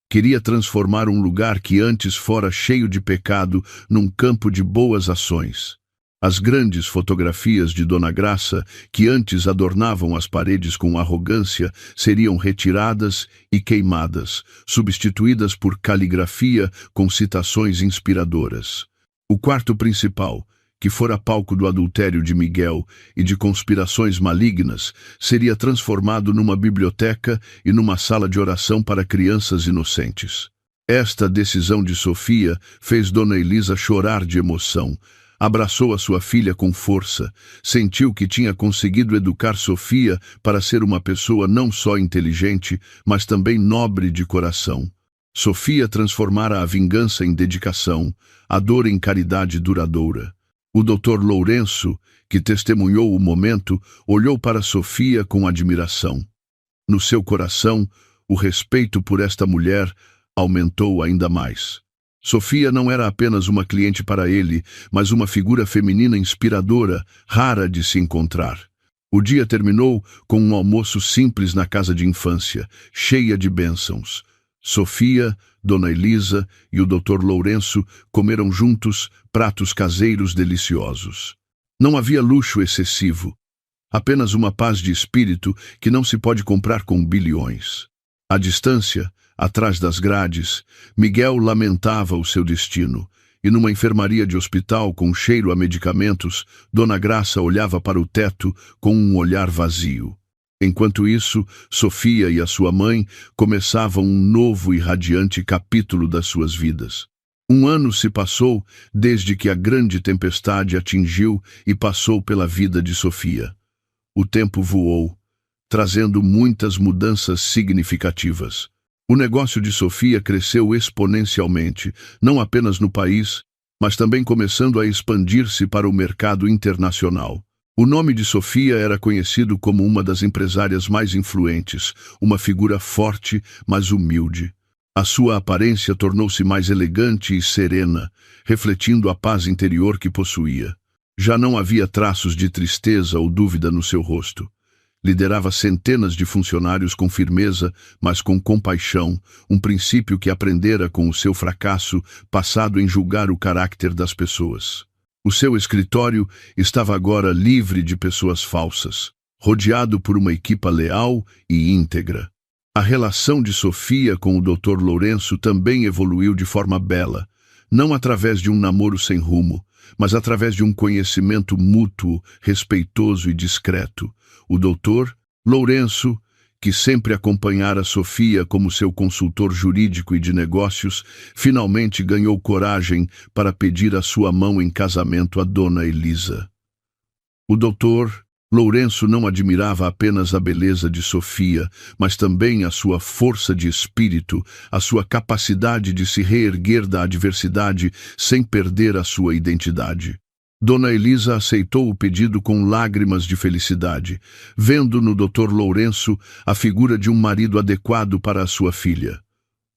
Queria transformar um lugar que antes fora cheio de pecado num campo de boas ações. As grandes fotografias de Dona Graça, que antes adornavam as paredes com arrogância, seriam retiradas e queimadas, substituídas por caligrafia com citações inspiradoras. O quarto principal, que fora palco do adultério de Miguel e de conspirações malignas, seria transformado numa biblioteca e numa sala de oração para crianças inocentes. Esta decisão de Sofia fez Dona Elisa chorar de emoção. Abraçou a sua filha com força, sentiu que tinha conseguido educar Sofia para ser uma pessoa não só inteligente, mas também nobre de coração. Sofia transformara a vingança em dedicação, a dor em caridade duradoura. O Dr. Lourenço, que testemunhou o momento, olhou para Sofia com admiração. No seu coração, o respeito por esta mulher aumentou ainda mais. Sofia não era apenas uma cliente para ele, mas uma figura feminina inspiradora, rara de se encontrar. O dia terminou com um almoço simples na casa de infância, cheia de bênçãos. Sofia, Dona Elisa e o Dr. Lourenço comeram juntos pratos caseiros deliciosos. Não havia luxo excessivo, apenas uma paz de espírito que não se pode comprar com bilhões. À distância, atrás das grades, Miguel lamentava o seu destino, e numa enfermaria de hospital com cheiro a medicamentos, Dona Graça olhava para o teto com um olhar vazio. Enquanto isso, Sofia e a sua mãe começavam um novo e radiante capítulo das suas vidas. Um ano se passou desde que a grande tempestade atingiu e passou pela vida de Sofia. O tempo voou, trazendo muitas mudanças significativas. O negócio de Sofia cresceu exponencialmente, não apenas no país, mas também começando a expandir-se para o mercado internacional. O nome de Sofia era conhecido como uma das empresárias mais influentes, uma figura forte, mas humilde. A sua aparência tornou-se mais elegante e serena, refletindo a paz interior que possuía. Já não havia traços de tristeza ou dúvida no seu rosto. Liderava centenas de funcionários com firmeza, mas com compaixão, um princípio que aprendera com o seu fracasso, passado em julgar o caráter das pessoas. O seu escritório estava agora livre de pessoas falsas, rodeado por uma equipa leal e íntegra. A relação de Sofia com o Dr. Lourenço também evoluiu de forma bela, não através de um namoro sem rumo, mas através de um conhecimento mútuo, respeitoso e discreto. O doutor Lourenço, que sempre acompanhara Sofia como seu consultor jurídico e de negócios, finalmente ganhou coragem para pedir a sua mão em casamento a Dona Elisa. O doutor Lourenço não admirava apenas a beleza de Sofia, mas também a sua força de espírito, a sua capacidade de se reerguer da adversidade sem perder a sua identidade. Dona Elisa aceitou o pedido com lágrimas de felicidade, vendo no Dr. Lourenço a figura de um marido adequado para a sua filha.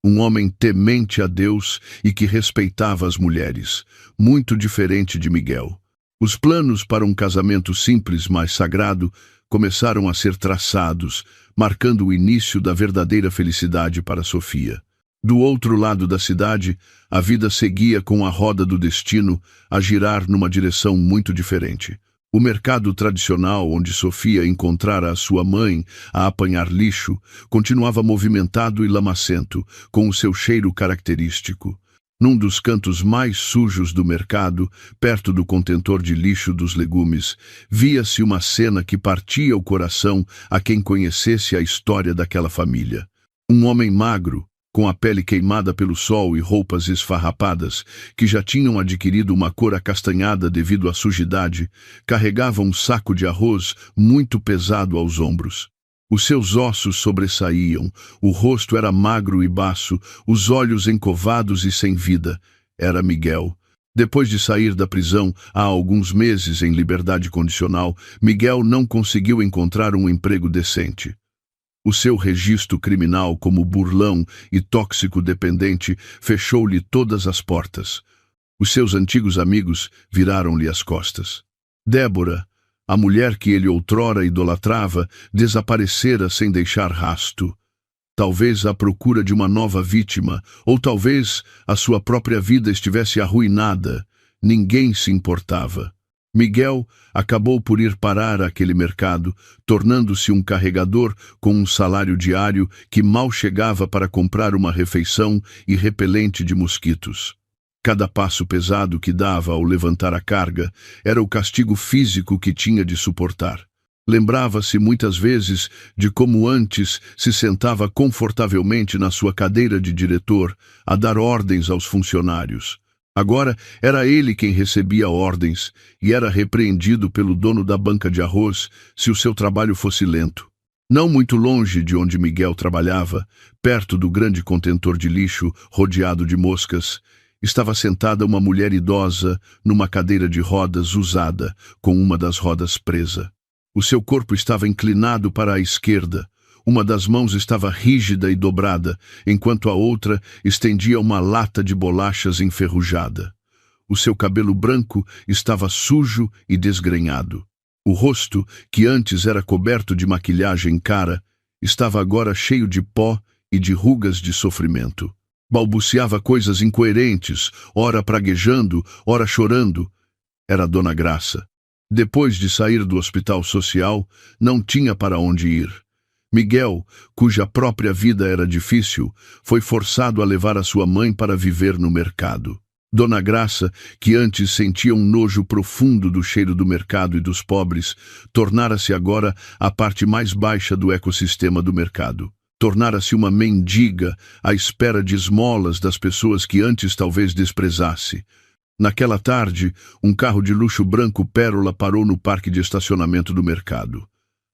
Um homem temente a Deus e que respeitava as mulheres, muito diferente de Miguel. Os planos para um casamento simples, mas sagrado, começaram a ser traçados, marcando o início da verdadeira felicidade para Sofia. Do outro lado da cidade, a vida seguia com a roda do destino a girar numa direção muito diferente. O mercado tradicional, onde Sofia encontrara a sua mãe a apanhar lixo, continuava movimentado e lamacento, com o seu cheiro característico. Num dos cantos mais sujos do mercado, perto do contentor de lixo dos legumes, via-se uma cena que partia o coração a quem conhecesse a história daquela família. Um homem magro, com a pele queimada pelo sol e roupas esfarrapadas, que já tinham adquirido uma cor acastanhada devido à sujidade, carregava um saco de arroz muito pesado aos ombros. Os seus ossos sobressaíam, o rosto era magro e baço, os olhos encovados e sem vida. Era Miguel. Depois de sair da prisão há alguns meses em liberdade condicional, Miguel não conseguiu encontrar um emprego decente. O seu registro criminal como burlão e tóxico dependente fechou-lhe todas as portas. Os seus antigos amigos viraram-lhe as costas. Débora, a mulher que ele outrora idolatrava, desaparecera sem deixar rasto. Talvez à procura de uma nova vítima, ou talvez a sua própria vida estivesse arruinada. Ninguém se importava. Miguel acabou por ir parar àquele mercado, tornando-se um carregador com um salário diário que mal chegava para comprar uma refeição e repelente de mosquitos. Cada passo pesado que dava ao levantar a carga era o castigo físico que tinha de suportar. Lembrava-se muitas vezes de como antes se sentava confortavelmente na sua cadeira de diretor a dar ordens aos funcionários. Agora era ele quem recebia ordens e era repreendido pelo dono da banca de arroz se o seu trabalho fosse lento. Não muito longe de onde Miguel trabalhava, perto do grande contentor de lixo rodeado de moscas, estava sentada uma mulher idosa numa cadeira de rodas usada, com uma das rodas presa. O seu corpo estava inclinado para a esquerda. Uma das mãos estava rígida e dobrada, enquanto a outra estendia uma lata de bolachas enferrujada. O seu cabelo branco estava sujo e desgrenhado. O rosto, que antes era coberto de maquilhagem cara, estava agora cheio de pó e de rugas de sofrimento. Balbuciava coisas incoerentes, ora praguejando, ora chorando. Era Dona Graça. Depois de sair do hospital social, não tinha para onde ir. Miguel, cuja própria vida era difícil, foi forçado a levar a sua mãe para viver no mercado. Dona Graça, que antes sentia um nojo profundo do cheiro do mercado e dos pobres, tornara-se agora a parte mais baixa do ecossistema do mercado. Tornara-se uma mendiga à espera de esmolas das pessoas que antes talvez desprezasse. Naquela tarde, um carro de luxo branco pérola parou no parque de estacionamento do mercado.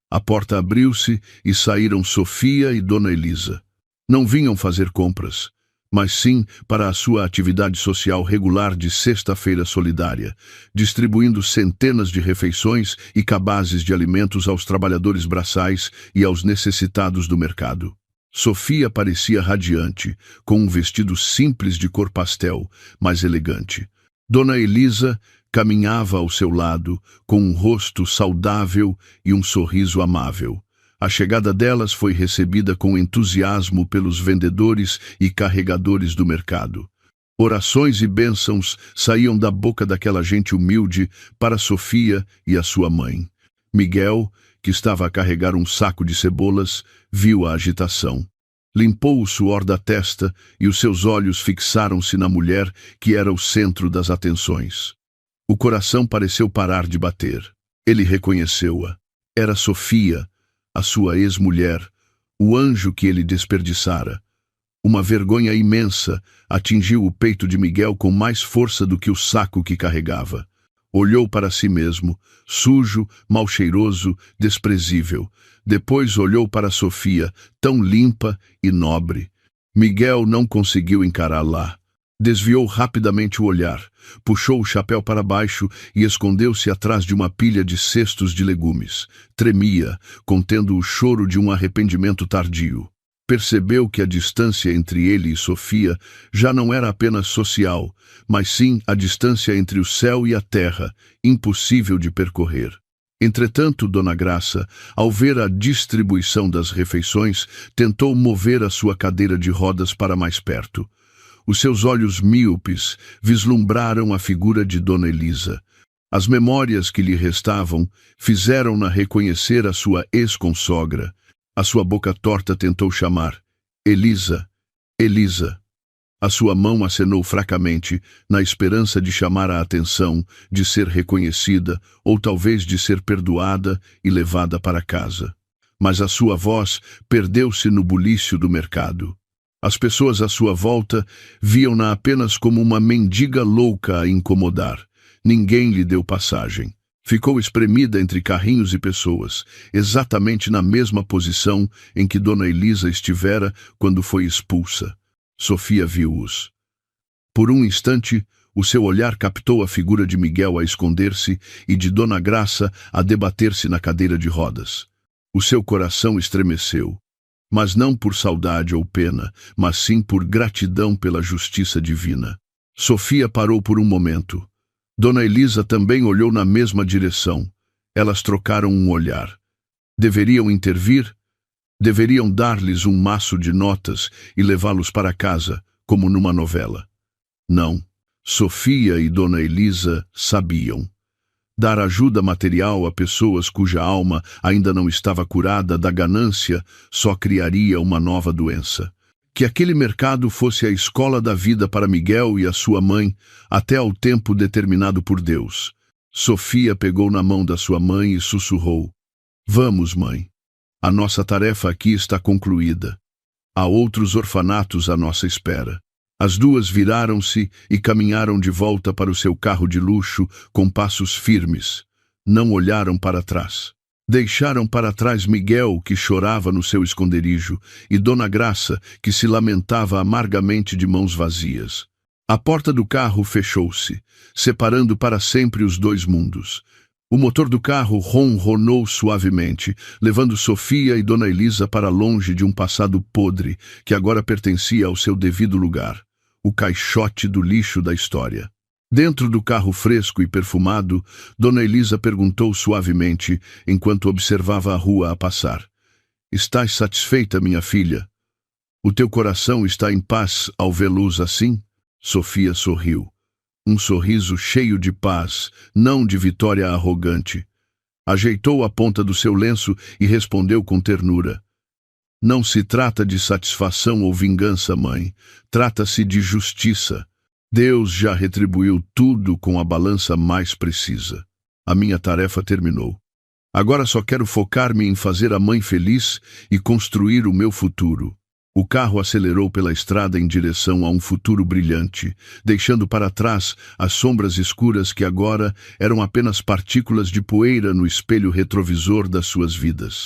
A porta abriu-se e saíram Sofia e Dona Elisa. Não vinham fazer compras, mas sim para a sua atividade social regular de sexta-feira solidária, distribuindo centenas de refeições e cabazes de alimentos aos trabalhadores braçais e aos necessitados do mercado. Sofia parecia radiante, com um vestido simples de cor pastel, mas elegante. Dona Elisa caminhava ao seu lado, com um rosto saudável e um sorriso amável. A chegada delas foi recebida com entusiasmo pelos vendedores e carregadores do mercado. Orações e bênçãos saíam da boca daquela gente humilde para Sofia e a sua mãe. Miguel, que estava a carregar um saco de cebolas, viu a agitação. Limpou o suor da testa e os seus olhos fixaram-se na mulher que era o centro das atenções. O coração pareceu parar de bater. Ele reconheceu-a. Era Sofia, a sua ex-mulher, o anjo que ele desperdiçara. Uma vergonha imensa atingiu o peito de Miguel com mais força do que o saco que carregava. Olhou para si mesmo, sujo, mal cheiroso, desprezível. Depois olhou para Sofia, tão limpa e nobre. Miguel não conseguiu encará-la. Desviou rapidamente o olhar, puxou o chapéu para baixo e escondeu-se atrás de uma pilha de cestos de legumes. Tremia, contendo o choro de um arrependimento tardio. Percebeu que a distância entre ele e Sofia já não era apenas social, mas sim a distância entre o céu e a terra, impossível de percorrer. Entretanto, Dona Graça, ao ver a distribuição das refeições, tentou mover a sua cadeira de rodas para mais perto. Os seus olhos míopes vislumbraram a figura de Dona Elisa. As memórias que lhe restavam fizeram-na reconhecer a sua ex-consogra. A sua boca torta tentou chamar: Elisa, Elisa. A sua mão acenou fracamente, na esperança de chamar a atenção, de ser reconhecida, ou talvez de ser perdoada e levada para casa. Mas a sua voz perdeu-se no bulício do mercado. As pessoas à sua volta viam-na apenas como uma mendiga louca a incomodar. Ninguém lhe deu passagem. Ficou espremida entre carrinhos e pessoas, exatamente na mesma posição em que Dona Elisa estivera quando foi expulsa. Sofia viu-os. Por um instante, o seu olhar captou a figura de Miguel a esconder-se e de Dona Graça a debater-se na cadeira de rodas. O seu coração estremeceu. Mas não por saudade ou pena, mas sim por gratidão pela justiça divina. Sofia parou por um momento. Dona Elisa também olhou na mesma direção. Elas trocaram um olhar. Deveriam intervir? Deveriam dar-lhes um maço de notas e levá-los para casa, como numa novela. Não. Sofia e Dona Elisa sabiam. Dar ajuda material a pessoas cuja alma ainda não estava curada da ganância só criaria uma nova doença. Que aquele mercado fosse a escola da vida para Miguel e a sua mãe, até ao tempo determinado por Deus. Sofia pegou na mão da sua mãe e sussurrou: Vamos, mãe. A nossa tarefa aqui está concluída. Há outros orfanatos à nossa espera. As duas viraram-se e caminharam de volta para o seu carro de luxo com passos firmes. Não olharam para trás. Deixaram para trás Miguel, que chorava no seu esconderijo, e Dona Graça, que se lamentava amargamente de mãos vazias. A porta do carro fechou-se, separando para sempre os dois mundos. O motor do carro ronronou suavemente, levando Sofia e Dona Elisa para longe de um passado podre que agora pertencia ao seu devido lugar, o caixote do lixo da história. Dentro do carro fresco e perfumado, Dona Elisa perguntou suavemente, enquanto observava a rua a passar: Estás satisfeita, minha filha? O teu coração está em paz ao vê-los assim? Sofia sorriu. Um sorriso cheio de paz, não de vitória arrogante. Ajeitou a ponta do seu lenço e respondeu com ternura: Não se trata de satisfação ou vingança, mãe. Trata-se de justiça. Deus já retribuiu tudo com a balança mais precisa. A minha tarefa terminou. Agora só quero focar-me em fazer a mãe feliz e construir o meu futuro. O carro acelerou pela estrada em direção a um futuro brilhante, deixando para trás as sombras escuras que agora eram apenas partículas de poeira no espelho retrovisor das suas vidas.